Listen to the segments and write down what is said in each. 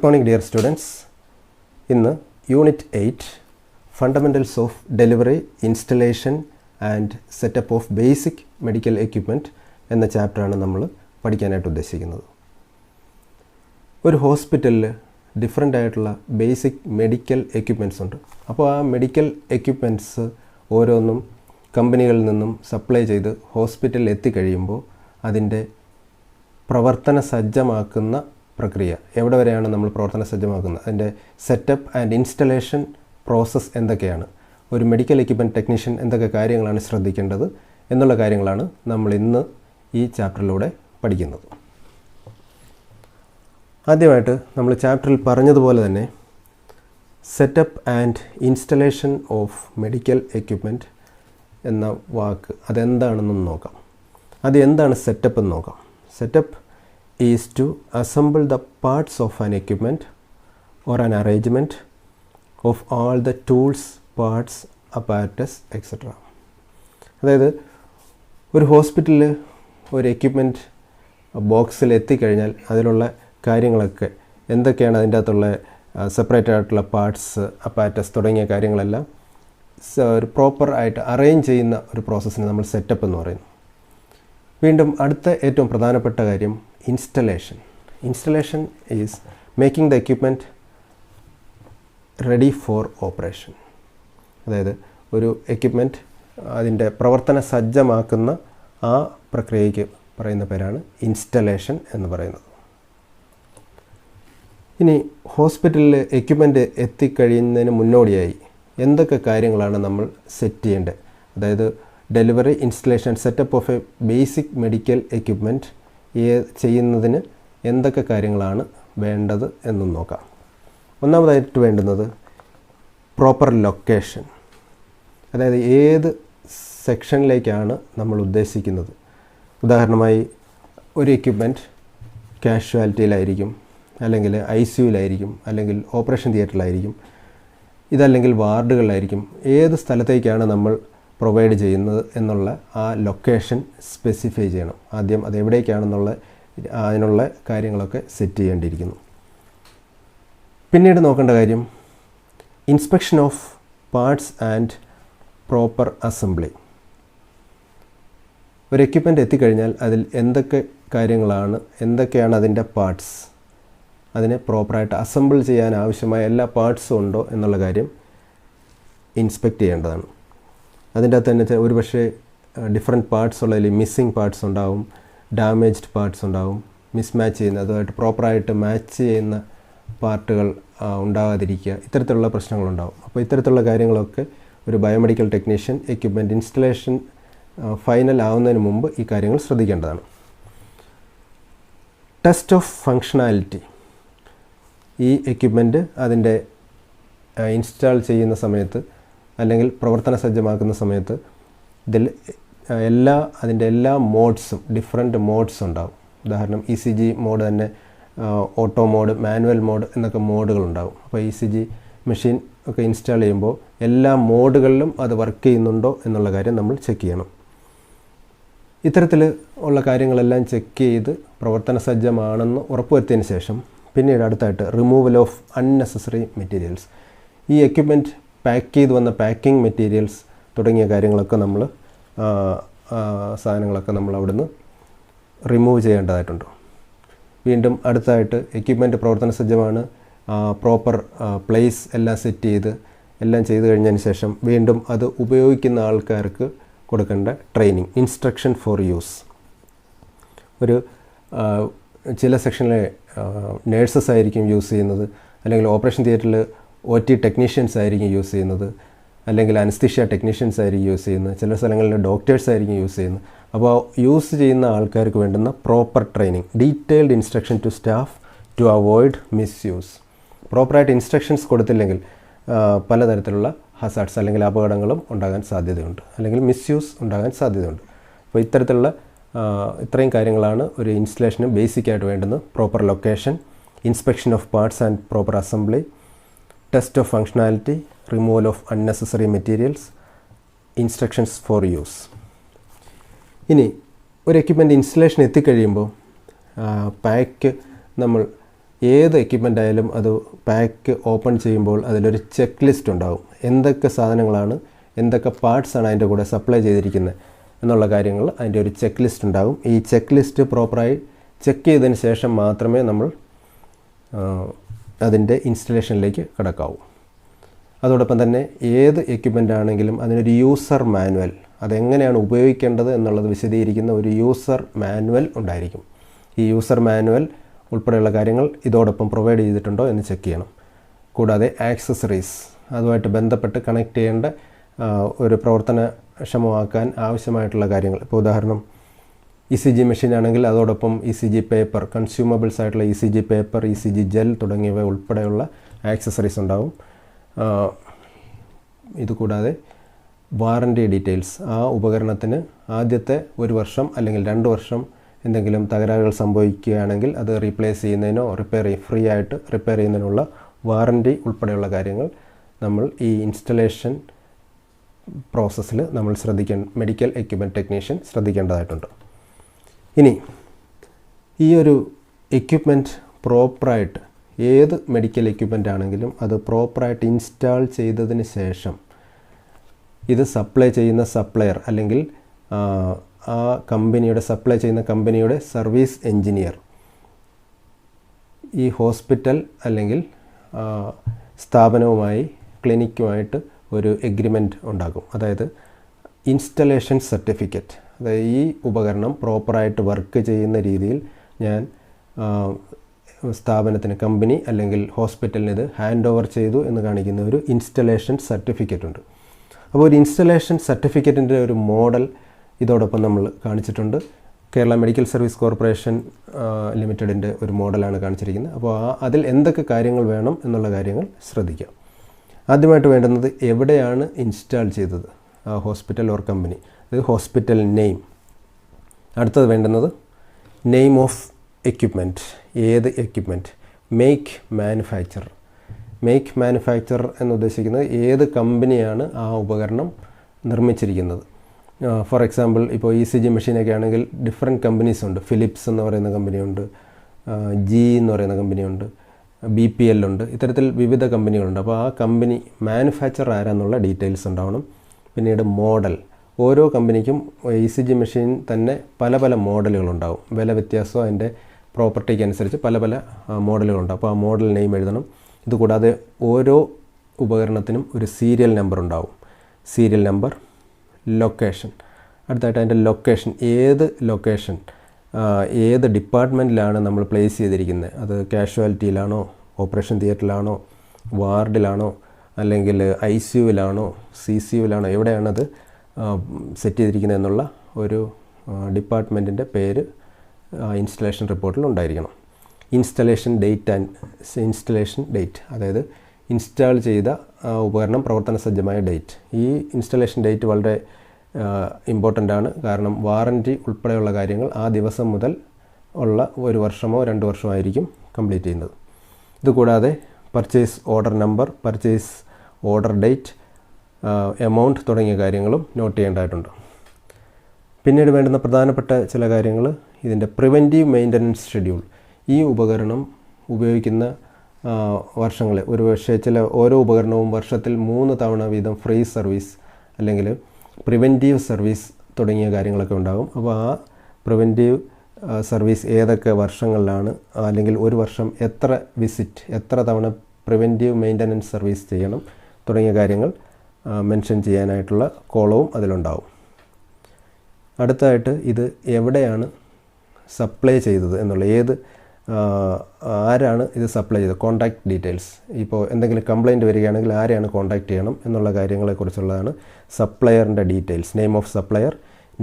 Good morning, dear students. In Unit 8, Fundamentals of Delivery, Installation and Setup of Basic Medical Equipment എന്ന ചാപ്റ്ററാണ് നമ്മൾ പഠിക്കാനായിട്ട് ഉദ്ദേശിക്കുന്നത്. ഒരു ഹോസ്പിറ്റലിൽ ഡിഫറെൻ്റ് ആയിട്ടുള്ള ബേസിക് മെഡിക്കൽ എക്യുപ്മെൻറ്റ്സ് ഉണ്ട്. അപ്പോൾ ആ മെഡിക്കൽ എക്യുപ്മെൻറ്റ്സ് ഓരോന്നും കമ്പനികളിൽ നിന്നും സപ്ലൈ ചെയ്ത് ഹോസ്പിറ്റലിൽ എത്തിക്കഴിയുമ്പോൾ അതിൻ്റെ പ്രവർത്തന സജ്ജമാക്കുന്ന പ്രക്രിയ എവിടെ വരെയാണ് നമ്മൾ പ്രവർത്തന സജ്ജമാക്കുന്നത്, അതിൻ്റെ സെറ്റപ്പ് ആൻഡ് ഇൻസ്റ്റലേഷൻ പ്രോസസ്സ് എന്തൊക്കെയാണ്, ഒരു മെഡിക്കൽ എക്യുപ്മെൻറ്റ് ടെക്നീഷ്യൻ എന്തൊക്കെ കാര്യങ്ങളാണ് ശ്രദ്ധിക്കേണ്ടത് എന്നുള്ള കാര്യങ്ങളാണ് നമ്മൾ ഇന്ന് ഈ ചാപ്റ്ററിലൂടെ പഠിക്കുന്നത്. ആദ്യമായിട്ട് നമ്മൾ ചാപ്റ്ററിൽ പറഞ്ഞതുപോലെ തന്നെ setup and installation of medical equipment എന്ന വാക്ക് അതെന്താണെന്നൊന്ന് നോക്കാം. അത് എന്താണ് സെറ്റപ്പ് എന്ന് നോക്കാം. Setup is to assemble the parts of an equipment or an arrangement of all the tools, parts, apparatus, etc. അതായത് ഒരു ഹോസ്പിറ്റലിൽ ഒരു എക്യുപ്മെൻറ്റ് ബോക്സിൽ എത്തിക്കഴിഞ്ഞാൽ അതിലുള്ള കാര്യങ്ങളൊക്കെ എന്തൊക്കെയാണ്, അതിൻ്റെ അകത്തുള്ള സെപ്പറേറ്റ് ആയിട്ടുള്ള പാർട്സ്, അപ്പാരറ്റസ് തുടങ്ങിയ കാര്യങ്ങളെല്ലാം ഒരു പ്രോപ്പർ ആയിട്ട് അറേഞ്ച് ചെയ്യുന്ന ഒരു പ്രോസസ്സിന് നമ്മൾ സെറ്റപ്പ് എന്ന് പറയുന്നു. വീണ്ടും അടുത്ത ഏറ്റവും പ്രധാനപ്പെട്ട കാര്യം installation. Installation is making the equipment ready for operation. അതായത് ഒരു എക്യുപ്മെൻറ്റ് അതിൻ്റെ പ്രവർത്തന സജ്ജമാക്കുന്ന ആ പ്രക്രിയയ്ക്ക് പറയുന്ന പേരാണ് ഇൻസ്റ്റലേഷൻ എന്ന് പറയുന്നത്. ഇനി ഹോസ്പിറ്റലിൽ എക്യുപ്മെൻറ്റ് എത്തിക്കഴിയുന്നതിന് മുന്നോടിയായി എന്തൊക്കെ കാര്യങ്ങളാണ് നമ്മൾ സെറ്റ് ചെയ്യേണ്ടത്, അതായത് delivery, installation, setup of A basic medical equipment ചെയ്യുന്നതിന് എന്തൊക്കെ കാര്യങ്ങളാണ് വേണ്ടത് എന്നും നോക്കാം. ഒന്നാമതായിട്ട് വേണ്ടുന്നത് പ്രോപ്പർ ലൊക്കേഷൻ. അതായത് ഏത് സെക്ഷനിലേക്കാണ് നമ്മൾ ഉദ്ദേശിക്കുന്നത്. ഉദാഹരണമായി ഒരു എക്യുപ്മെൻറ്റ് കാഷ്വാലിറ്റിയിലായിരിക്കും, അല്ലെങ്കിൽ ICUവിലായിരിക്കും, അല്ലെങ്കിൽ ഓപ്പറേഷൻ തിയേറ്ററിലായിരിക്കും, ഇതല്ലെങ്കിൽ വാർഡുകളിലായിരിക്കും. ഏത് സ്ഥലത്തേക്കാണ് നമ്മൾ പ്രൊവൈഡ് ചെയ്യുന്നത് എന്നുള്ള ആ ലൊക്കേഷൻ സ്പെസിഫൈ ചെയ്യണം. ആദ്യം അത് എവിടേക്കാണെന്നുള്ള അതിനുള്ള കാര്യങ്ങളൊക്കെ സെറ്റ് ചെയ്യേണ്ടിയിരിക്കുന്നു. പിന്നീട് നോക്കേണ്ട കാര്യം inspection of parts and proper assembly. ഒരു എക്യുപ്മെൻറ്റ് എത്തിക്കഴിഞ്ഞാൽ അതിൽ എന്തൊക്കെയാണ് അതിൻ്റെ പാർട്സ്, അതിനെ പ്രോപ്പറായിട്ട് അസംബിൾ ചെയ്യാൻ ആവശ്യമായ എല്ലാ പാർട്സും ഉണ്ടോ എന്നുള്ള കാര്യം ഇൻസ്പെക്റ്റ് ചെയ്യേണ്ടതാണ്. അതിൻ്റെ അകത്ത് തന്നെ ഒരുപക്ഷെ ഡിഫറെൻറ്റ് പാർട്സ് ഉള്ളതിൽ മിസ്സിങ് പാർട്സ് ഉണ്ടാവും, ഡാമേജ്ഡ് പാർട്സ് ഉണ്ടാവും, മിസ്മാച്ച് ചെയ്യുന്ന, അതുമായിട്ട് പ്രോപ്പറായിട്ട് മാച്ച് ചെയ്യുന്ന പാർട്ടുകൾ ഉണ്ടാകാതിരിക്കുക, ഇത്തരത്തിലുള്ള പ്രശ്നങ്ങളുണ്ടാവും. അപ്പോൾ ഇത്തരത്തിലുള്ള കാര്യങ്ങളൊക്കെ ഒരു biomedical technician equipment installation final ആവുന്നതിന് മുമ്പ് ഈ കാര്യങ്ങൾ ശ്രദ്ധിക്കേണ്ടതാണ്. Test of functionality. ഈ എക്യുപ്മെൻറ്റ് അതിൻ്റെ ഇൻസ്റ്റാൾ ചെയ്യുന്ന സമയത്ത് അല്ലെങ്കിൽ പ്രവർത്തന സജ്ജമാക്കുന്ന സമയത്ത് ഇതിൽ അതിൻ്റെ എല്ലാ മോഡ്സും ഡിഫറെൻറ്റ് മോഡ്സ് ഉണ്ടാവും. ഉദാഹരണം ECG മോഡ് തന്നെ, ഓട്ടോ മോഡ്, മാനുവൽ മോഡ് എന്നൊക്കെ മോഡുകളുണ്ടാവും. അപ്പോൾ ECG മെഷീൻ ഒക്കെ ഇൻസ്റ്റാൾ ചെയ്യുമ്പോൾ എല്ലാ മോഡുകളിലും അത് വർക്ക് ചെയ്യുന്നുണ്ടോ എന്നുള്ള കാര്യം നമ്മൾ ചെക്ക് ചെയ്യണം. ഇത്തരത്തിൽ ഉള്ള കാര്യങ്ങളെല്ലാം ചെക്ക് ചെയ്ത് പ്രവർത്തന സജ്ജമാണെന്ന് ഉറപ്പുവരുത്തിയതിന് ശേഷം പിന്നീട് അടുത്തായിട്ട് റിമൂവൽ ഓഫ് അൺനെസസറി മെറ്റീരിയൽസ്. ഈ എക്യുപ്മെൻറ്റ് പാക്ക് ചെയ്ത് വന്ന പാക്കിംഗ് മെറ്റീരിയൽസ് തുടങ്ങിയ കാര്യങ്ങളൊക്കെ സാധനങ്ങളൊക്കെ നമ്മൾ അവിടുന്ന് റിമൂവ് ചെയ്യേണ്ടതായിട്ടുണ്ട്. വീണ്ടും അടുത്തായിട്ട് എക്യുപ്മെൻറ്റ് പ്രവർത്തന സജ്ജമാണ്, പ്രോപ്പർ പ്ലേസ് എല്ലാം സെറ്റ് എല്ലാം ചെയ്ത് കഴിഞ്ഞതിന് ശേഷം വീണ്ടും അത് ഉപയോഗിക്കുന്ന ആൾക്കാർക്ക് കൊടുക്കേണ്ട ട്രെയിനിങ്, ഇൻസ്ട്രക്ഷൻ ഫോർ യൂസ്. ചില സെക്ഷനിലെ നേഴ്സസ് ആയിരിക്കും യൂസ് ചെയ്യുന്നത്, അല്ലെങ്കിൽ ഓപ്പറേഷൻ തിയേറ്ററിൽ OT ടെക്നീഷ്യൻസ് ആയിരിക്കും യൂസ് ചെയ്യുന്നത്, അല്ലെങ്കിൽ അനസ്തീഷ്യ ടെക്നീഷ്യൻസ് ആയിരിക്കും യൂസ് ചെയ്യുന്നത്, ചില സ്ഥലങ്ങളിൽ ഡോക്ടേഴ്സ് ആയിരിക്കും യൂസ് ചെയ്യുന്നത്. അപ്പോൾ യൂസ് ചെയ്യുന്ന ആൾക്കാർക്ക് വേണ്ടുന്ന proper training, detailed instruction to staff to avoid misuse. പ്രോപ്പറായിട്ട് ഇൻസ്ട്രക്ഷൻസ് കൊടുത്തില്ലെങ്കിൽ പലതരത്തിലുള്ള ഹസാർഡ്സ് അല്ലെങ്കിൽ അപകടങ്ങളും ഉണ്ടാകാൻ സാധ്യതയുണ്ട്, അല്ലെങ്കിൽ മിസ്യൂസ് ഉണ്ടാകാൻ സാധ്യതയുണ്ട്. അപ്പോൾ ഇത്രയും കാര്യങ്ങളാണ് ഒരു ഇൻസ്റ്റലേഷന് ബേസിക്കായിട്ട് വേണ്ടുന്നത്. Proper location, inspection of parts and proper assembly, test of functionality, removal of unnecessary materials, instructions four use. ഇനി ഒരു എക്യുപ്മെൻറ്റ് ഇൻസ്റ്റലേഷൻ എത്തിക്കഴിയുമ്പോൾ പാക്ക് നമ്മൾ ഏത് എക്യുപ്മെൻ്റ് ആയാലും അത് പാക്ക് ഓപ്പൺ ചെയ്യുമ്പോൾ അതിലൊരു ചെക്ക് ലിസ്റ്റ് ഉണ്ടാകും. എന്തൊക്കെ സാധനങ്ങളാണ്, എന്തൊക്കെ പാർട്സാണ് അതിൻ്റെ കൂടെ സപ്ലൈ ചെയ്തിരിക്കുന്നത് എന്നുള്ള കാര്യങ്ങൾ അതിൻ്റെ ഒരു ചെക്ക് ലിസ്റ്റ് ഉണ്ടാകും. ഈ ചെക്ക് ലിസ്റ്റ് പ്രോപ്പറായി ചെക്ക് ചെയ്തതിന് ശേഷം മാത്രമേ നമ്മൾ അതിൻ്റെ ഇൻസ്റ്റലേഷനിലേക്ക് കടക്കാവൂ. അതോടൊപ്പം തന്നെ ഏത് എക്യുപ്മെൻ്റ് ആണെങ്കിലും അതിനൊരു യൂസർ മാനുവൽ, അതെങ്ങനെയാണ് ഉപയോഗിക്കേണ്ടത് എന്നുള്ളത് വിശദീകരിക്കുന്ന ഒരു യൂസർ മാനുവൽ ഉണ്ടായിരിക്കും. ഈ യൂസർ മാനുവൽ ഉൾപ്പെടെയുള്ള കാര്യങ്ങൾ ഇതോടൊപ്പം പ്രൊവൈഡ് ചെയ്തിട്ടുണ്ടോ എന്ന് ചെക്ക് ചെയ്യണം. കൂടാതെ ആക്സസറീസ്, അതുമായിട്ട് ബന്ധപ്പെട്ട് കണക്ട് ചെയ്യേണ്ട ഒരു പ്രവർത്തനക്ഷമമാക്കാൻ ആവശ്യമായിട്ടുള്ള കാര്യങ്ങൾ, ഇപ്പോൾ ഉദാഹരണം ECG മെഷീൻ ആണെങ്കിൽ അതോടൊപ്പം ECG പേപ്പർ, കൺസ്യൂമബിൾസ് ആയിട്ടുള്ള ECG പേപ്പർ, ECG ജെൽ തുടങ്ങിയവ ഉൾപ്പെടെയുള്ള ആക്സസറീസ് ഉണ്ടാവും. ഇതുകൂടാതെ വാറൻറ്റി ഡീറ്റെയിൽസ്, ആ ഉപകരണത്തിന് ആദ്യത്തെ 1 വർഷം അല്ലെങ്കിൽ 2 വർഷം എന്തെങ്കിലും തകരാറുകൾ സംഭവിക്കുകയാണെങ്കിൽ അത് റീപ്ലേസ് ചെയ്യുന്നതിനോ ഫ്രീ ആയിട്ട് റിപ്പയർ ചെയ്യുന്നതിനുള്ള വാറൻറ്റി ഉൾപ്പെടെയുള്ള കാര്യങ്ങൾ നമ്മൾ ഈ ഇൻസ്റ്റലേഷൻ പ്രോസസ്സിൽ നമ്മൾ മെഡിക്കൽ എക്യുപ്മെൻറ്റ് ടെക്നീഷ്യൻ ശ്രദ്ധിക്കേണ്ടതായിട്ടുണ്ട്. ഇനി ഈ ഒരു എക്യുപ്മെൻറ്റ് പ്രോപ്പറായിട്ട്, ഏത് മെഡിക്കൽ എക്യുപ്മെൻ്റ് ആണെങ്കിലും അത് പ്രോപ്പറായിട്ട് ഇൻസ്റ്റാൾ ചെയ്തതിന് ശേഷം ഇത് സപ്ലൈ ചെയ്യുന്ന സപ്ലയർ അല്ലെങ്കിൽ ആ കമ്പനിയുടെ സപ്ലൈ ചെയ്യുന്ന കമ്പനിയുടെ സർവീസ് എൻജിനീയർ ഈ ഹോസ്പിറ്റൽ അല്ലെങ്കിൽ സ്ഥാപനവുമായി, ക്ലിനിക്കുമായിട്ട് ഒരു എഗ്രിമെൻറ്റ് ഉണ്ടാക്കും. അതായത് ഇൻസ്റ്റലേഷൻ സർട്ടിഫിക്കറ്റ്, അതായത് ഈ ഉപകരണം പ്രോപ്പറായിട്ട് വർക്ക് ചെയ്യുന്ന രീതിയിൽ ഞാൻ സ്ഥാപനത്തിന്, കമ്പനി അല്ലെങ്കിൽ ഹോസ്പിറ്റലിന് ഇത് ഹാൻഡ് ഓവർ ചെയ്തു എന്ന് കാണിക്കുന്ന ഒരു ഇൻസ്റ്റലേഷൻ സർട്ടിഫിക്കറ്റ് ഉണ്ട്. അപ്പോൾ ഒരു ഇൻസ്റ്റലേഷൻ സർട്ടിഫിക്കറ്റിൻ്റെ ഒരു മോഡൽ ഇതോടൊപ്പം നമ്മൾ കാണിച്ചിട്ടുണ്ട്. കേരള മെഡിക്കൽ സർവീസ് കോർപ്പറേഷൻ ലിമിറ്റഡിൻ്റെ ഒരു മോഡലാണ് കാണിച്ചിരിക്കുന്നത്. അപ്പോൾ അതിൽ എന്തൊക്കെ കാര്യങ്ങൾ വേണം എന്നുള്ള കാര്യങ്ങൾ ശ്രദ്ധിക്കാം. ആദ്യമായിട്ട് വേണ്ടുന്നത് എവിടെയാണ് ഇൻസ്റ്റാൾ ചെയ്തത്, ഹോസ്പിറ്റൽ ഓർ കമ്പനി, അത് ഹോസ്പിറ്റൽ നെയിം. അടുത്തത് വേണ്ടുന്നത് നെയിം ഓഫ് എക്യുപ്മെൻറ്റ്, ഏത് equipment, make manufacture. Make manufacture എന്നുദ്ദേശിക്കുന്നത് ഏത് കമ്പനിയാണ് ആ ഉപകരണം നിർമ്മിച്ചിരിക്കുന്നത്. ഫോർ എക്സാമ്പിൾ ഇപ്പോൾ ECG മെഷീനൊക്കെ ആണെങ്കിൽ ഡിഫറെൻറ്റ് കമ്പനീസ് ഉണ്ട്. ഫിലിപ്സ് എന്ന് പറയുന്ന കമ്പനിയുണ്ട്, GE എന്ന് പറയുന്ന കമ്പനിയുണ്ട്, BPL ഉണ്ട്. ഇത്തരത്തിൽ വിവിധ കമ്പനികളുണ്ട്. അപ്പോൾ ആ കമ്പനി മാനുഫാക്ചർ ആരാന്നുള്ള ഡീറ്റെയിൽസ് ഉണ്ടാവണം. പിന്നീട് മോഡൽ, ഓരോ കമ്പനിക്കും ECG മെഷീൻ തന്നെ പല പല മോഡലുകളുണ്ടാവും. വില വ്യത്യാസവും അതിൻ്റെ പ്രോപ്പർട്ടിക്ക് അനുസരിച്ച് പല പല മോഡലുകളുണ്ടാവും. അപ്പോൾ ആ മോഡൽ നെയിം എഴുതണം. ഇതുകൂടാതെ ഓരോ ഉപകരണത്തിനും ഒരു സീരിയൽ നമ്പർ ഉണ്ടാവും. സീരിയൽ നമ്പർ, ലൊക്കേഷൻ, അടുത്തായിട്ട് അതിൻ്റെ ലൊക്കേഷൻ, ഏത് ഡിപ്പാർട്ട്മെൻറ്റിലാണ് നമ്മൾ പ്ലേസ് ചെയ്തിരിക്കുന്നത്, അത് കാഷ്വാലിറ്റിയിലാണോ, ഓപ്പറേഷൻ തിയേറ്ററിലാണോ, വാർഡിലാണോ, അല്ലെങ്കിൽ ICUവിലാണോ, CCUവിലാണോ, എവിടെയാണത് സെറ്റ് ചെയ്തിരിക്കുന്നത് എന്നുള്ള ഒരു ഡിപ്പാർട്ട്മെൻറ്റിൻ്റെ പേര് ഇൻസ്റ്റലേഷൻ റിപ്പോർട്ടിൽ ഉണ്ടായിരിക്കണം. ഇൻസ്റ്റലേഷൻ ഡേറ്റ്, അതായത് ഇൻസ്റ്റാൾ ചെയ്ത ഉപകരണം പ്രവർത്തന സജ്ജമായ ഡേറ്റ്. ഈ ഇൻസ്റ്റലേഷൻ ഡേറ്റ് വളരെ ഇമ്പോർട്ടൻ്റ് ആണ്. കാരണം വാറൻറ്റി ഉൾപ്പെടെയുള്ള കാര്യങ്ങൾ ആ ദിവസം മുതൽ ഉള്ള 1 വർഷമോ 2 വർഷമോ ആയിരിക്കും കംപ്ലീറ്റ് ചെയ്യുന്നത്. ഇതുകൂടാതെ purchase order number, purchase order date, amount തുടങ്ങിയ കാര്യങ്ങളും നോട്ട് ചെയ്യേണ്ടതായിട്ടുണ്ട്. പിന്നീട് വേണ്ടുന്ന പ്രധാനപ്പെട്ട ചില കാര്യങ്ങൾ ഇതിൻ്റെ പ്രിവെൻറ്റീവ് മെയിൻ്റനൻസ് ഷെഡ്യൂൾ. ഈ ഉപകരണം ഉപയോഗിക്കുന്ന വർഷങ്ങളിൽ ഒരുപക്ഷെ ഓരോ ഉപകരണവും വർഷത്തിൽ 3 തവണ വീതം ഫ്രീ സർവീസ് അല്ലെങ്കിൽ പ്രിവെൻറ്റീവ് സർവീസ് തുടങ്ങിയ കാര്യങ്ങളൊക്കെ ഉണ്ടാകും. അപ്പോൾ ആ പ്രിവെൻറ്റീവ് സർവീസ് ഏതൊക്കെ വർഷങ്ങളിലാണ്, അല്ലെങ്കിൽ ഒരു വർഷം എത്ര തവണ പ്രിവെൻറ്റീവ് മെയിൻ്റനൻസ് സർവീസ് ചെയ്യണം തുടങ്ങിയ കാര്യങ്ങൾ മെൻഷൻ ചെയ്യാനായിട്ടുള്ള കോളവും അതിലുണ്ടാവും. അടുത്തതായിട്ട് ഇത് എവിടെയാണ് സപ്ലൈ ചെയ്തത് എന്നുള്ള, ആരാണ് ഇത് സപ്ലൈ ചെയ്തത്, കോൺടാക്റ്റ് ഡീറ്റെയിൽസ്. ഇപ്പോൾ എന്തെങ്കിലും കംപ്ലയിൻറ്റ് വരികയാണെങ്കിൽ ആരെയാണ് കോൺടാക്റ്റ് ചെയ്യണം എന്നുള്ള കാര്യങ്ങളെക്കുറിച്ചുള്ളതാണ് സപ്ലയറിൻ്റെ details. Name of supplier,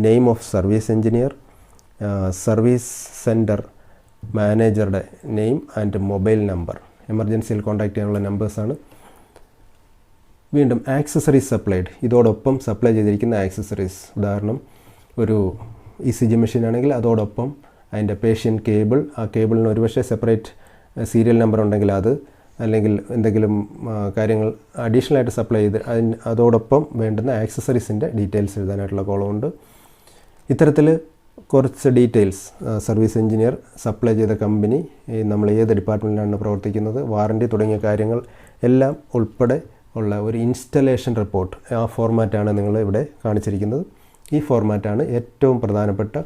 name of service engineer, service centre മാനേജറുടെ നെയിം ആൻഡ് മൊബൈൽ നമ്പർ. എമർജൻസിയിൽ കോൺടാക്റ്റ് ചെയ്യാനുള്ള നമ്പേഴ്സാണ്. വീണ്ടും ആക്സസറീസ് സപ്ലൈഡ്, ഇതോടൊപ്പം സപ്ലൈ ചെയ്തിരിക്കുന്ന ആക്സസറീസ്. ഉദാഹരണം ഒരു ECG മെഷീൻ ആണെങ്കിൽ അതോടൊപ്പം അതിൻ്റെ പേഷ്യൻ്റ് കേബിൾ, ആ കേബിളിന് ഒരുപക്ഷെ സെപ്പറേറ്റ് സീരിയൽ നമ്പർ ഉണ്ടെങ്കിൽ അത്, അല്ലെങ്കിൽ എന്തെങ്കിലും കാര്യങ്ങൾ അഡീഷണലായിട്ട് സപ്ലൈ ചെയ്ത് അതോടൊപ്പം വേണ്ടുന്ന ആക്സസറീസിൻ്റെ ഡീറ്റെയിൽസ് എഴുതാനായിട്ടുള്ള കോളമുണ്ട്. ഇത്തരത്തിൽ കുറച്ച് ഡീറ്റെയിൽസ്, സർവീസ് എഞ്ചിനീയർ, സപ്ലൈ ചെയ്ത കമ്പനി, നമ്മൾ ഏത് ഡിപ്പാർട്ട്മെൻറ്റിലാണ് പ്രവർത്തിക്കുന്നത്, വാറൻറ്റി തുടങ്ങിയ കാര്യങ്ങൾ എല്ലാം ഉൾപ്പെടെ ഉള്ള ഒരു ഇൻസ്റ്റലേഷൻ റിപ്പോർട്ട്. ആ ഫോർമാറ്റാണ് നിങ്ങൾ ഇവിടെ കാണിച്ചിരിക്കുന്നത്. ഈ ഫോർമാറ്റാണ് ഏറ്റവും പ്രധാനപ്പെട്ട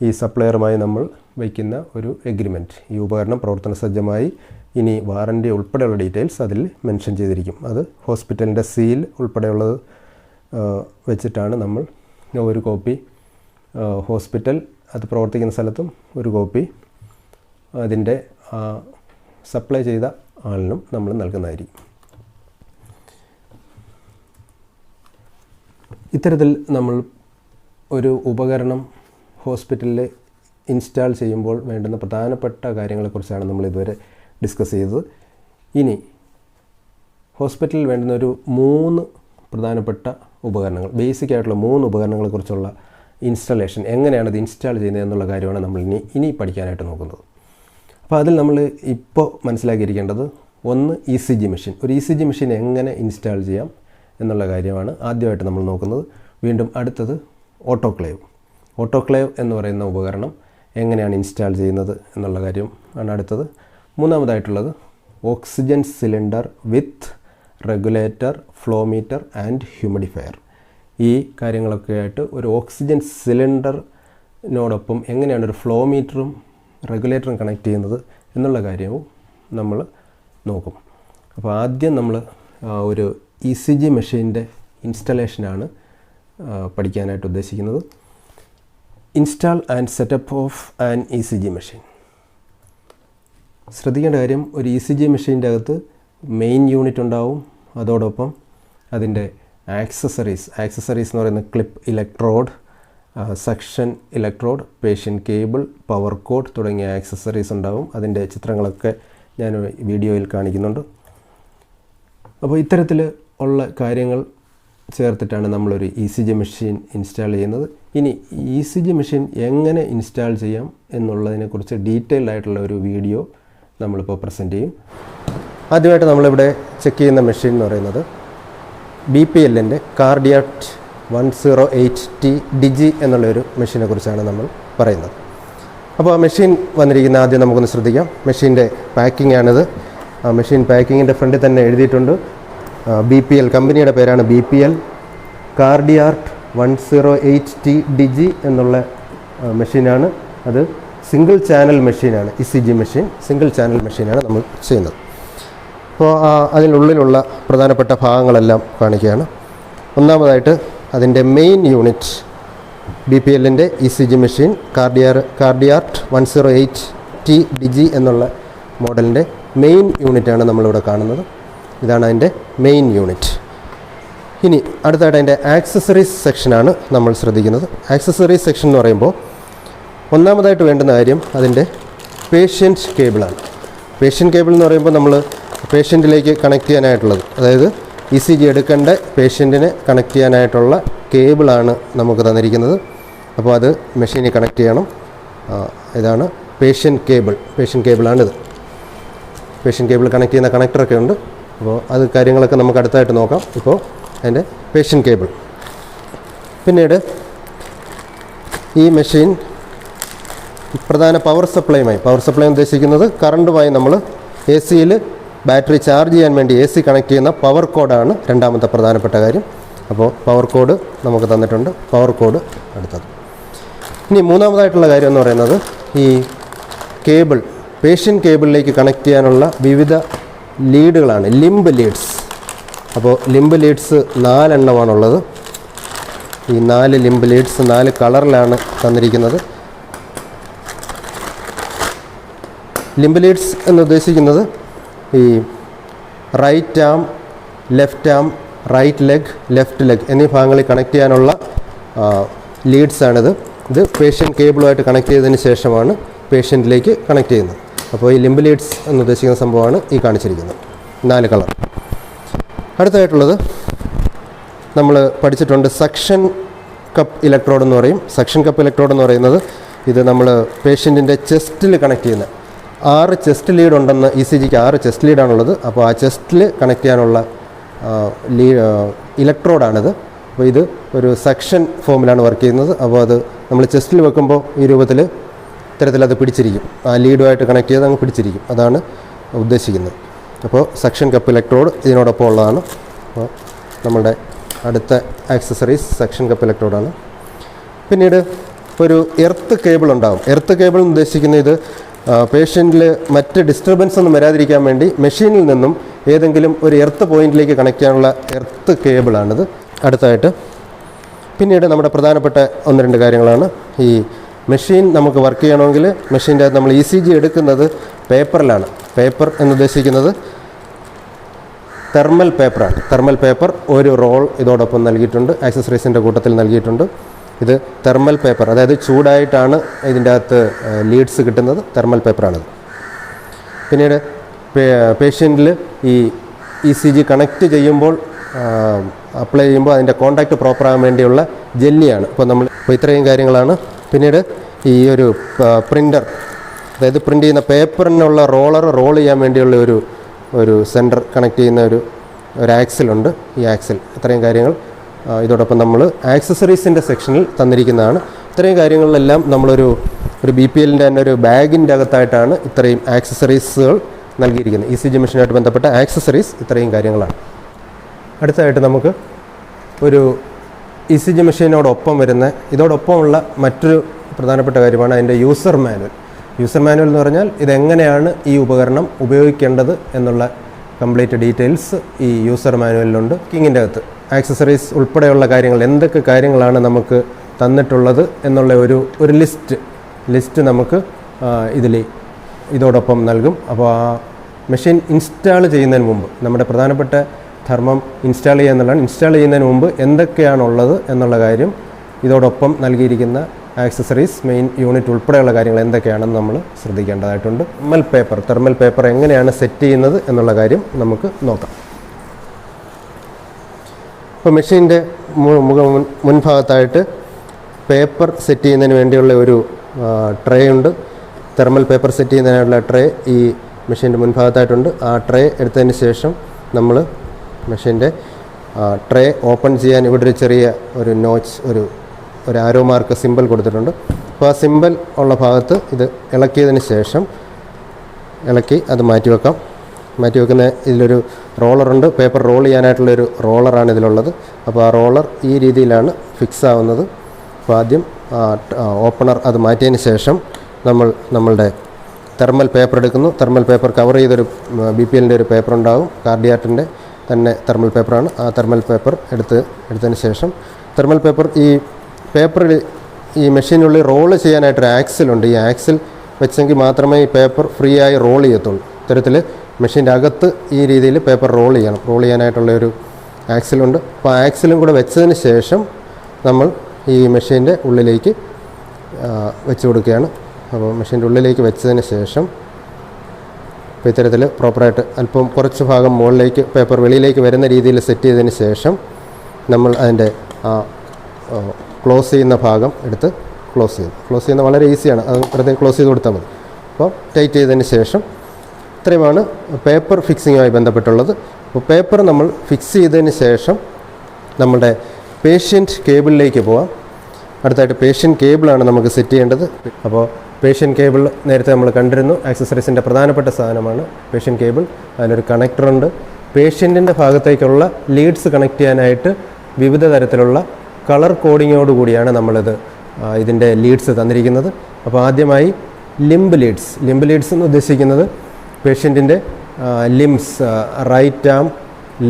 ഈ സപ്ലയറുമായി നമ്മൾ വയ്ക്കുന്ന ഒരു എഗ്രിമെൻറ്റ്. ഈ ഉപകരണം പ്രവർത്തന സജ്ജമായി, ഇനി വാറൻറ്റി ഉൾപ്പെടെയുള്ള ഡീറ്റെയിൽസ് അതിൽ മെൻഷൻ ചെയ്തിരിക്കും. അത് ഹോസ്പിറ്റലിൻ്റെ സീൽ ഉൾപ്പെടെയുള്ളത് വെച്ചിട്ടാണ് നമ്മൾ ഒരു കോപ്പി ഹോസ്പിറ്റൽ അത് പ്രവർത്തിക്കുന്ന സ്ഥലത്തും ഒരു കോപ്പി അതിൻ്റെ സപ്ലൈ ചെയ്ത ആളിനും നമ്മൾ നൽകുന്നതായിരിക്കും. ഇത്തരത്തിൽ നമ്മൾ ഒരു ഉപകരണം ഹോസ്പിറ്റലിൽ ഇൻസ്റ്റാൾ ചെയ്യുമ്പോൾ വേണ്ടുന്ന പ്രധാനപ്പെട്ട കാര്യങ്ങളെക്കുറിച്ചാണ് നമ്മൾ ഇതുവരെ ഡിസ്കസ് ചെയ്തത്. ഇനി ഹോസ്പിറ്റലിൽ വേണ്ടുന്ന ഒരു 3 പ്രധാനപ്പെട്ട ഉപകരണങ്ങൾ, ബേസിക് ആയിട്ടുള്ള 3 ഉപകരണങ്ങളെക്കുറിച്ചുള്ള ഇൻസ്റ്റലേഷൻ, എങ്ങനെയാണ് ഇത് ഇൻസ്റ്റാൾ ചെയ്യുന്നത് എന്നുള്ള കാര്യമാണ് നമ്മൾ ഇനി പഠിക്കാനായിട്ട് നോക്കുന്നത്. അപ്പോൾ അതിൽ നമ്മൾ ഇപ്പോൾ മനസ്സിലാക്കിയിരിക്കേണ്ടത്, ഒന്ന് ECG മെഷീൻ. ഒരു ECG മെഷീൻ എങ്ങനെ ഇൻസ്റ്റാൾ ചെയ്യാം എന്നുള്ള കാര്യമാണ് ആദ്യമായിട്ട് നമ്മൾ നോക്കുന്നത്. വീണ്ടും അടുത്തത് ഓട്ടോക്ലേവ്. ഓട്ടോക്ലേവ് എന്ന് പറയുന്ന ഉപകരണം എങ്ങനെയാണ് ഇൻസ്റ്റാൾ ചെയ്യുന്നത് എന്നുള്ള കാര്യം ആണ് അടുത്തത്. മൂന്നാമതായിട്ടുള്ളത് oxygen cylinder with regulator, flow meter and humidifier. ഈ കാര്യങ്ങളൊക്കെ ആയിട്ട് ഒരു ഓക്സിജൻ സിലിണ്ടറിനോടൊപ്പം എങ്ങനെയാണ് ഒരു ഫ്ലോ മീറ്ററും റെഗുലേറ്ററും കണക്ട് ചെയ്യുന്നത് എന്നുള്ള കാര്യവും നമ്മൾ നോക്കും. അപ്പോൾ ആദ്യം നമ്മൾ ഒരു ECG മെഷീൻ്റെ ഇൻസ്റ്റലേഷനാണ് പഠിക്കാനായിട്ട് ഉദ്ദേശിക്കുന്നത്. Install and setup of an ECG machine. ശ്രദ്ധിക്കേണ്ട കാര്യം, ഒരു ECG മെഷീൻ്റെ അകത്ത് മെയിൻ യൂണിറ്റ് ഉണ്ടാവും, അതോടൊപ്പം അതിൻ്റെ ആക്സസറീസ് എന്ന് പറയുന്ന clip electrode, suction electrode, patient cable, power code തുടങ്ങിയ ആക്സസറീസ് ഉണ്ടാവും. അതിൻ്റെ ചിത്രങ്ങളൊക്കെ ഞാൻ വീഡിയോയിൽ കാണിക്കുന്നുണ്ട്. അപ്പോൾ ഇത്തരത്തിൽ ഉള്ള കാര്യങ്ങൾ ചേർത്തിട്ടാണ് നമ്മളൊരു ECG മെഷീൻ ഇൻസ്റ്റാൾ ചെയ്യുന്നത്. ഇനി ECG മെഷീൻ എങ്ങനെ ഇൻസ്റ്റാൾ ചെയ്യാം എന്നുള്ളതിനെക്കുറിച്ച് ഡീറ്റെയിൽഡ് ആയിട്ടുള്ള ഒരു വീഡിയോ നമ്മളിപ്പോൾ പ്രസൻറ്റ് ചെയ്യും. ആദ്യമായിട്ട് നമ്മളിവിടെ ചെക്ക് ചെയ്യുന്ന മെഷീൻ എന്ന് പറയുന്നത് BPLൻ്റെ കാർഡിയാക് 108T ഡിജി എന്നുള്ളൊരു മെഷീനെ കുറിച്ചാണ് നമ്മൾ പറയുന്നത്. അപ്പോൾ ആ മെഷീൻ വന്നിരിക്കുന്ന ആദ്യം നമുക്കൊന്ന് ശ്രദ്ധിക്കാം. മെഷീൻ്റെ പാക്കിംഗ് ആണിത്. ആ മെഷീൻ പാക്കിങ്ങിൻ്റെ ഫ്രണ്ടിൽ തന്നെ എഴുതിയിട്ടുണ്ട്. BPL കമ്പനിയുടെ പേരാണ് BPL കാർഡിയാക് 108T ഡിജി എന്നുള്ള മെഷീനാണ്. അത് സിംഗിൾ ചാനൽ മെഷീനാണ്. ECG മെഷീൻ സിംഗിൾ ചാനൽ മെഷീനാണ് നമ്മൾ ചെയ്യുന്നത്. അപ്പോൾ അതിനുള്ളിലുള്ള പ്രധാനപ്പെട്ട ഭാഗങ്ങളെല്ലാം കാണിക്കുകയാണ്. ഒന്നാമതായിട്ട് അതിൻ്റെ മെയിൻ യൂണിറ്റ്, BPLൻ്റെ ECG machine cardiac 108T digi എന്നുള്ള മോഡലിൻ്റെ മെയിൻ യൂണിറ്റാണ് നമ്മളിവിടെ കാണുന്നത്. ഇതാണ് അതിൻ്റെ മെയിൻ യൂണിറ്റ്. ഇനി അടുത്തായിട്ട് അതിൻ്റെ ആക്സസറീസ് സെക്ഷനാണ് നമ്മൾ ശ്രദ്ധിക്കുന്നത്. ആക്സസറീസ് സെക്ഷൻ എന്ന് പറയുമ്പോൾ ഒന്നാമതായിട്ട് വേണ്ടുന്ന കാര്യം അതിൻ്റെ പേഷ്യൻ്റ് കേബിളാണ്. പേഷ്യൻ്റ് കേബിൾ എന്ന് പറയുമ്പോൾ നമ്മൾ പേഷ്യൻറ്റിലേക്ക് കണക്ട് ചെയ്യാനായിട്ടുള്ളത്, അതായത് ECG എടുക്കേണ്ട പേഷ്യൻറ്റിനെ കണക്ട് ചെയ്യാനായിട്ടുള്ള കേബിളാണ് നമുക്ക് തന്നിരിക്കുന്നത്. അപ്പോൾ അത് മെഷീനിൽ കണക്ട് ചെയ്യണം. ഇതാണ് പേഷ്യൻ്റ് കേബിളാണിത്. പേഷ്യൻ്റ് കേബിൾ കണക്ട് ചെയ്യുന്ന കണക്ടറൊക്കെ ഉണ്ട്. അപ്പോൾ അത് കാര്യങ്ങളൊക്കെ നമുക്ക് അടുത്തായിട്ട് നോക്കാം. ഇപ്പോൾ അതിൻ്റെ പേഷ്യൻ്റ് കേബിൾ. പിന്നീട് ഈ മെഷീൻ പ്രധാന പവർ സപ്ലൈ ഉദ്ദേശിക്കുന്നത് കറണ്ടുമായി നമ്മൾ AC-യിൽ ബാറ്ററി ചാർജ് ചെയ്യാൻ വേണ്ടി AC കണക്ട് ചെയ്യുന്ന പവർ കോഡാണ് രണ്ടാമത്തെ പ്രധാനപ്പെട്ട കാര്യം. അപ്പോൾ പവർ കോഡ് നമുക്ക് തന്നിട്ടുണ്ട്. പവർ കോഡ് അടുത്തത്. ഇനി മൂന്നാമതായിട്ടുള്ള കാര്യം എന്ന് പറയുന്നത് ഈ കേബിൾ, പേഷ്യൻ്റ് കേബിളിലേക്ക് കണക്ട് ചെയ്യാനുള്ള വിവിധ ലീഡുകളാണ്, ലിംബ് ലീഡ്സ്. അപ്പോൾ ലിംബ് ലീഡ്സ് 4 എണ്ണമാണുള്ളത്. ഈ 4 ലിംബ് ലീഡ്സ് 4 കളറിലാണ് തന്നിരിക്കുന്നത്. ലിംബ് ലീഡ്സ് എന്ന് ഉദ്ദേശിക്കുന്നത് ഈ right arm, left arm, right leg, left leg എന്നീ ഭാഗങ്ങളിൽ കണക്ട് ചെയ്യാനുള്ള ലീഡ്സാണിത്. ഇത് പേഷ്യൻ്റ് കേബിളുമായിട്ട് കണക്ട് ചെയ്തതിന് ശേഷമാണ് പേഷ്യൻറ്റിലേക്ക് കണക്ട് ചെയ്യുന്നത്. അപ്പോൾ ഈ ലിംബ് ലീഡ്സ് എന്ന് ഉദ്ദേശിക്കുന്ന സംഭവമാണ് ഈ കാണിച്ചിരിക്കുന്നത്, 4 കളർ. അടുത്തായിട്ടുള്ളത് നമ്മൾ പഠിച്ചിട്ടുണ്ട് സക്ഷൻ കപ്പ് ഇലക്ട്രോഡ് എന്ന് പറയും. സക്ഷൻ കപ്പ് ഇലക്ട്രോഡ് എന്ന് പറയുന്നത് ഇത് നമ്മൾ പേഷ്യൻറ്റിൻ്റെ ചെസ്റ്റിൽ കണക്ട് ചെയ്യുന്ന 6 ചെസ്റ്റ് ലീഡ് ഉണ്ടെന്ന്, ECGക്ക് 6 ചെസ്റ്റ് ലീഡാണുള്ളത്. അപ്പോൾ ആ ചെസ്റ്റിൽ കണക്ട് ചെയ്യാനുള്ള ഇലക്ട്രോഡാണിത്. അപ്പോൾ ഇത് ഒരു സക്ഷൻ ഫോമിലാണ് വർക്ക് ചെയ്യുന്നത്. അപ്പോൾ അത് നമ്മൾ ചെസ്റ്റിൽ വെക്കുമ്പോൾ ഈ രൂപത്തിൽ ഇത്തരത്തിൽ അത് പിടിച്ചിരിക്കും. ആ ലീഡുമായിട്ട് കണക്ട് ചെയ്ത് അങ്ങ് പിടിച്ചിരിക്കും. അതാണ് ഉദ്ദേശിക്കുന്നത്. അപ്പോൾ സക്ഷൻ കപ്പ് ഇലക്ട്രോഡ് ഇതിനോടൊപ്പം ഉള്ളതാണ്. അപ്പോൾ നമ്മളുടെ അടുത്ത ആക്സസറീസ് സക്ഷൻ കപ്പ് ഇലക്ട്രോഡാണ്. പിന്നീട് ഒരു എർത്ത് കേബിൾ ഉണ്ടാകും. എർത്ത് കേബിൾ എന്ന് ഉദ്ദേശിക്കുന്നത് ഇത് പേഷ്യൻറ്റിൽ മറ്റ് ഡിസ്റ്റർബൻസ് ഒന്നും വരാതിരിക്കാൻ വേണ്ടി മെഷീനിൽ നിന്നും ഏതെങ്കിലും ഒരു എർത്ത് പോയിന്റിലേക്ക് കണക്ട് ചെയ്യാനുള്ള എർത്ത് കേബിളാണിത്. അടുത്തായിട്ട് പിന്നീട് നമ്മുടെ പ്രധാനപ്പെട്ട 1-2 കാര്യങ്ങളാണ്. ഈ മെഷീൻ നമുക്ക് വർക്ക് ചെയ്യണമെങ്കിൽ മെഷീൻ്റെ അകത്ത് നമ്മൾ ECG എടുക്കുന്നത് പേപ്പറിലാണ്. പേപ്പർ എന്നുദ്ദേശിക്കുന്നത് തെർമൽ പേപ്പറാണ്. തെർമൽ പേപ്പർ ഒരു റോൾ ഇതോടൊപ്പം നൽകിയിട്ടുണ്ട്, ആക്സസറീസിൻ്റെ കൂട്ടത്തിൽ നൽകിയിട്ടുണ്ട്. ഇത് തെർമൽ പേപ്പർ, അതായത് ചൂടായിട്ടാണ് ഇതിൻ്റെ അകത്ത് ലീഡ്സ് കിട്ടുന്നത്. തെർമൽ പേപ്പറാണിത്. പിന്നീട് പേഷ്യൻറ്റിൽ ഈ ECG കണക്റ്റ് ചെയ്യുമ്പോൾ അപ്ലൈ ചെയ്യുമ്പോൾ അതിൻ്റെ കോണ്ടാക്റ്റ് പ്രോപ്പറാകാൻ വേണ്ടിയുള്ള ജെല്ലിയാണ്. അപ്പോൾ ഇത്രയും കാര്യങ്ങളാണ്. പിന്നീട് ഈ ഒരു പ്രിൻ്റർ, അതായത് പ്രിൻ്റ് ചെയ്യുന്ന പേപ്പറിനുള്ള റോൾ ചെയ്യാൻ വേണ്ടിയുള്ള ഒരു സെൻറ്റർ കണക്ട് ചെയ്യുന്ന ഒരു ആക്സിലുണ്ട്. ഈ ആക്സിൽ ഇത്രയും കാര്യങ്ങൾ ഇതോടൊപ്പം നമ്മൾ ആക്സസറീസിൻ്റെ സെക്ഷനിൽ തന്നിരിക്കുന്നതാണ്. ഇത്രയും കാര്യങ്ങളിലെല്ലാം നമ്മളൊരു BPLൻ്റെ തന്നെ ഒരു ബാഗിൻ്റെ അകത്തായിട്ടാണ് ഇത്രയും ആക്സസറീസുകൾ നൽകിയിരിക്കുന്നത്. ECG മെഷീനായിട്ട് ബന്ധപ്പെട്ട ആക്സസറീസ് ഇത്രയും കാര്യങ്ങളാണ്. അടുത്തതായിട്ട് നമുക്ക് ഒരു ECG മെഷീനോടൊപ്പം വരുന്ന ഇതോടൊപ്പമുള്ള മറ്റൊരു പ്രധാനപ്പെട്ട കാര്യമാണ് അതിൻ്റെ യൂസർ മാനുവൽ. യൂസർ മാനുവൽ എന്ന് പറഞ്ഞാൽ ഇതെങ്ങനെയാണ് ഈ ഉപകരണം ഉപയോഗിക്കേണ്ടത് എന്നുള്ള കംപ്ലീറ്റ് ഡീറ്റെയിൽസ് ഈ യൂസർ മാനുവലിലുണ്ട്. കിങ്ങിൻ്റെ അകത്ത് ആക്സസറീസ് ഉൾപ്പെടെയുള്ള കാര്യങ്ങൾ, എന്തൊക്കെ കാര്യങ്ങളാണ് നമുക്ക് തന്നിട്ടുള്ളത് എന്നുള്ള ഒരു ലിസ്റ്റ് നമുക്ക് ഇതോടൊപ്പം നൽകും. അപ്പോൾ ആ മെഷീൻ ഇൻസ്റ്റാൾ ചെയ്യുന്നതിന് മുമ്പ് നമ്മുടെ പ്രധാനപ്പെട്ട ധർമ്മം ഇൻസ്റ്റാൾ ചെയ്യുക എന്നുള്ളതാണ്. ഇൻസ്റ്റാൾ ചെയ്യുന്നതിന് മുമ്പ് എന്തൊക്കെയാണുള്ളത് എന്നുള്ള കാര്യം ഇതോടൊപ്പം നൽകിയിരിക്കുന്ന ആക്സസറീസ് മെയിൻ യൂണിറ്റ് ഉൾപ്പെടെയുള്ള കാര്യങ്ങൾ എന്തൊക്കെയാണെന്ന് നമ്മൾ ശ്രദ്ധിക്കേണ്ടതായിട്ടുണ്ട്. തെർമൽ പേപ്പർ എങ്ങനെയാണ് സെറ്റ് ചെയ്യുന്നത് എന്നുള്ള കാര്യം നമുക്ക് നോക്കാം. ഇപ്പോൾ മെഷീൻ്റെ മുൻഭാഗത്തായിട്ട് പേപ്പർ സെറ്റ് ചെയ്യുന്നതിന് വേണ്ടിയുള്ള ഒരു ട്രേ ഉണ്ട്. തെർമൽ പേപ്പർ സെറ്റ് ചെയ്യുന്നതിനുള്ള ട്രേ ഈ മെഷീൻ്റെ മുൻഭാഗത്തായിട്ടുണ്ട്. ആ ട്രേ എടുത്തതിന് ശേഷം നമ്മൾ മെഷീൻ്റെ ട്രേ ഓപ്പൺ ചെയ്യാൻ ഇവിടെ ഒരു ചെറിയ ഒരു നോച്ച്, ഒരു ആരോ മാർക്ക് സിമ്പിൾ കൊടുത്തിട്ടുണ്ട്. അപ്പോൾ ആ സിമ്പിൾ ഉള്ള ഭാഗത്ത് ഇത് ഇളക്കിയതിന് ശേഷം അത് മാറ്റിവെക്കുന്ന ഇതിലൊരു റോളറുണ്ട്. പേപ്പർ റോൾ ചെയ്യാനായിട്ടുള്ളൊരു റോളറാണ് ഇതിലുള്ളത്. അപ്പോൾ ആ റോളർ ഈ രീതിയിലാണ് ഫിക്സ് ആവുന്നത്. അപ്പോൾ ആദ്യം ഓപ്പണർ അത് മാറ്റിയതിന് ശേഷം നമ്മളുടെ തെർമൽ പേപ്പർ എടുക്കുന്നു. തെർമൽ പേപ്പർ കവർ ചെയ്തൊരു BPLൻ്റെ ഒരു പേപ്പർ ഉണ്ടാകും. കാർഡിയാറ്റിൻ്റെ തന്നെ തെർമൽ പേപ്പറാണ്. ആ തെർമൽ പേപ്പർ എടുത്തതിന് ശേഷം തെർമൽ പേപ്പർ പേപ്പറിൽ ഈ മെഷീനുള്ളിൽ റോള് ചെയ്യാനായിട്ടൊരു ആക്സിലുണ്ട്. ഈ ആക്സിൽ വെച്ചെങ്കിൽ മാത്രമേ ഈ പേപ്പർ ഫ്രീ ആയി റോൾ ചെയ്യത്തുള്ളൂ. ഇത്തരത്തിൽ മെഷീൻ്റെ അകത്ത് ഈ രീതിയിൽ പേപ്പർ റോൾ ചെയ്യാനായിട്ടുള്ളൊരു ആക്സിലുണ്ട്. അപ്പോൾ ആ ആക്സിലും കൂടെ വെച്ചതിന് ശേഷം നമ്മൾ ഈ മെഷീൻ്റെ ഉള്ളിലേക്ക് വെച്ച് കൊടുക്കുകയാണ്. അപ്പോൾ മെഷീൻ്റെ ഉള്ളിലേക്ക് വെച്ചതിന് ശേഷം അപ്പോൾ ഇത്തരത്തിൽ പ്രോപ്പറായിട്ട് അല്പം കുറച്ച് ഭാഗം മുകളിലേക്ക് പേപ്പർ വെളിയിലേക്ക് വരുന്ന രീതിയിൽ സെറ്റ് ചെയ്തതിന് ശേഷം നമ്മൾ അതിൻ്റെ ക്ലോസ് ചെയ്യുന്ന ഭാഗം എടുത്ത് ക്ലോസ് ചെയ്യുന്നത് വളരെ ഈസിയാണ്. അത് വെറുതെ ക്ലോസ് ചെയ്ത് കൊടുത്താൽ മതി. അപ്പോൾ ടൈറ്റ് ചെയ്തതിന് ശേഷം ഇത്രയുമാണ് പേപ്പർ ഫിക്സിങ്ങുമായി ബന്ധപ്പെട്ടുള്ളത്. അപ്പോൾ പേപ്പർ നമ്മൾ ഫിക്സ് ചെയ്തതിന് ശേഷം നമ്മുടെ പേഷ്യൻറ്റ് കേബിളിലേക്ക് പോവാം. അടുത്തായിട്ട് പേഷ്യൻറ്റ് കേബിളാണ് നമുക്ക് സെറ്റ് ചെയ്യേണ്ടത്. അപ്പോൾ പേഷ്യൻറ്റ് കേബിൾ നേരത്തെ നമ്മൾ കണ്ടിരുന്നു. ആക്സസറീസിൻ്റെ പ്രധാനപ്പെട്ട സാധനമാണ് പേഷ്യൻറ്റ് കേബിൾ. അതിനൊരു കണക്ടറുണ്ട്. പേഷ്യൻറ്റിൻ്റെ ഭാഗത്തേക്കുള്ള ലീഡ്സ് കണക്ട് ചെയ്യാനായിട്ട് വിവിധ തരത്തിലുള്ള കളർ കോഡിങ്ങോടുകൂടിയാണ് ഇതിൻ്റെ ലീഡ്സ് തന്നിരിക്കുന്നത്. അപ്പോൾ ആദ്യമായി ലിംബ് ലീഡ്സ് എന്ന് ഉദ്ദേശിക്കുന്നത് പേഷ്യൻറ്റിൻ്റെ limbs, right arm,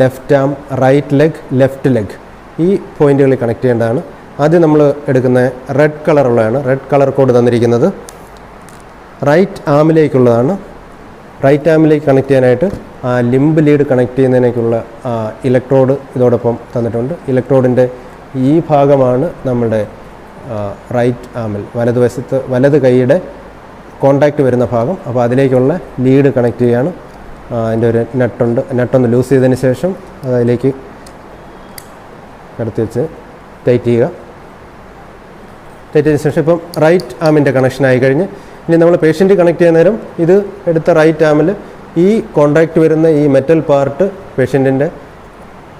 left arm, right leg, left leg, ഈ പോയിൻറ്റുകളിൽ കണക്ട് ചെയ്യേണ്ടതാണ്. ആദ്യം നമ്മൾ എടുക്കുന്ന റെഡ് കളറുള്ളതാണ്. റെഡ് കളർ കോഡ് തന്നിരിക്കുന്നത് റൈറ്റ് ആമിലേക്കുള്ളതാണ്. റൈറ്റ് ആമിലേക്ക് കണക്ട് ചെയ്യാനായിട്ട് ആ ലിംബ് ലീഡ് കണക്ട് ചെയ്യുന്നതിനേക്കുള്ള ഇലക്ട്രോഡ് ഇതോടൊപ്പം തന്നിട്ടുണ്ട്. ഇലക്ട്രോഡിൻ്റെ ഈ ഭാഗമാണ് നമ്മുടെ റൈറ്റ് ആമിൽ വലതുവശത്ത് വലത് കൈയുടെ കോണ്ടാക്റ്റ് വരുന്ന ഭാഗം. അപ്പോൾ അതിലേക്കുള്ള ലീഡ് കണക്ട് ചെയ്യുകയാണ്. അതിൻ്റെ ഒരു നട്ടൊന്ന് ലൂസ് ചെയ്തതിന് ശേഷം അതിലേക്ക് കടത്തി വെച്ച് ടൈറ്റ് ചെയ്തതിന് ശേഷം ഇപ്പം റൈറ്റ് ആമിൻ്റെ കണക്ഷനായി കഴിഞ്ഞ് ഇനി നമ്മൾ പേഷ്യൻ്റ് കണക്ട് ചെയ്യുന്ന നേരം ഇത് എടുത്ത റൈറ്റ് ആമിൽ ഈ കോണ്ടാക്റ്റ് വരുന്ന ഈ മെറ്റൽ പാർട്ട് പേഷ്യൻറ്റിൻ്റെ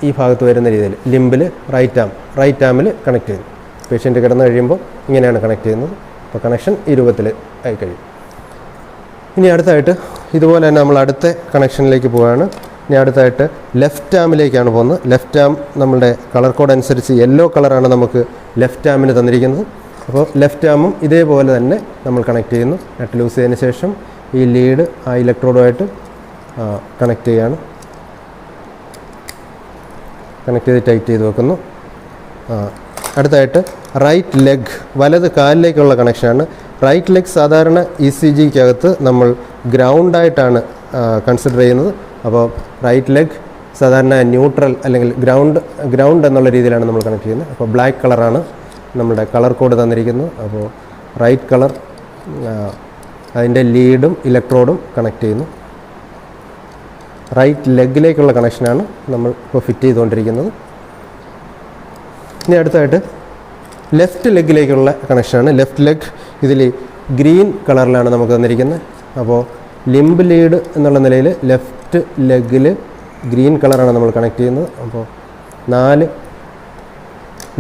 ഈ ഭാഗത്ത് വരുന്ന രീതിയിൽ ലിംബിൽ റൈറ്റ് ആമിൽ കണക്ട് ചെയ്തു. പേഷ്യൻ്റ് കിടന്നു കഴിയുമ്പോൾ ഇങ്ങനെയാണ് കണക്ട് ചെയ്യുന്നത്. അപ്പോൾ കണക്ഷൻ ഈ രൂപത്തിൽ ആയി കഴിയും. ഇനി അടുത്തായിട്ട് ഇതുപോലെ തന്നെ നമ്മൾ അടുത്ത കണക്ഷനിലേക്ക് പോവുകയാണ്. ഇനി അടുത്തായിട്ട് ലെഫ്റ്റ് ആമിലേക്കാണ് പോകുന്നത്. ലെഫ്റ്റ് ആം നമ്മളുടെ കളർ കോഡ് അനുസരിച്ച് യെല്ലോ കളറാണ് നമുക്ക് ലെഫ്റ്റ് ആമിന് തന്നിരിക്കുന്നത്. അപ്പോൾ ലെഫ്റ്റ് ആമും ഇതേപോലെ തന്നെ നമ്മൾ കണക്ട് ചെയ്യുന്നു. നെറ്റ് ലൂസ് ചെയ്തതിന് ശേഷം ഈ ലീഡ് ആ ഇലക്ട്രോഡുമായിട്ട് കണക്ട് ചെയ്യുകയാണ്. കണക്ട് ചെയ്ത് ടൈറ്റ് ചെയ്ത് വെക്കുന്നു. അടുത്തായിട്ട് റൈറ്റ് ലെഗ്, വലത് കാലിലേക്കുള്ള കണക്ഷനാണ്. റൈറ്റ് ലെഗ് സാധാരണ ECGക്കകത്ത് നമ്മൾ ഗ്രൗണ്ടായിട്ടാണ് കൺസിഡർ ചെയ്യുന്നത്. അപ്പോൾ റൈറ്റ് ലെഗ് സാധാരണ ന്യൂട്രൽ അല്ലെങ്കിൽ ഗ്രൗണ്ട് എന്നുള്ള രീതിയിലാണ് നമ്മൾ കണക്ട് ചെയ്യുന്നത്. അപ്പോൾ ബ്ലാക്ക് കളറാണ് നമ്മുടെ കളർ കോഡ് തന്നിരിക്കുന്നത്. അപ്പോൾ റൈറ്റ് കളർ അതിൻ്റെ ലീഡും ഇലക്ട്രോഡും കണക്ട് ചെയ്യുന്നു. റൈറ്റ് ലെഗിലേക്കുള്ള കണക്ഷനാണ് നമ്മൾ ഇപ്പോൾ ഫിറ്റ് ചെയ്തുകൊണ്ടിരിക്കുന്നത്. ഇനി അടുത്തായിട്ട് ലെഫ്റ്റ് ലെഗിലേക്കുള്ള കണക്ഷനാണ്. ലെഫ്റ്റ് ലെഗ് ഇതിൽ ഗ്രീൻ കളറിലാണ് നമുക്ക് തന്നിരിക്കുന്നത്. അപ്പോൾ ലിംബ് ലീഡ് എന്നുള്ള നിലയിൽ ലെഫ്റ്റ് ലെഗിൽ ഗ്രീൻ കളറാണ് നമ്മൾ കണക്ട് ചെയ്യുന്നത്. അപ്പോൾ 4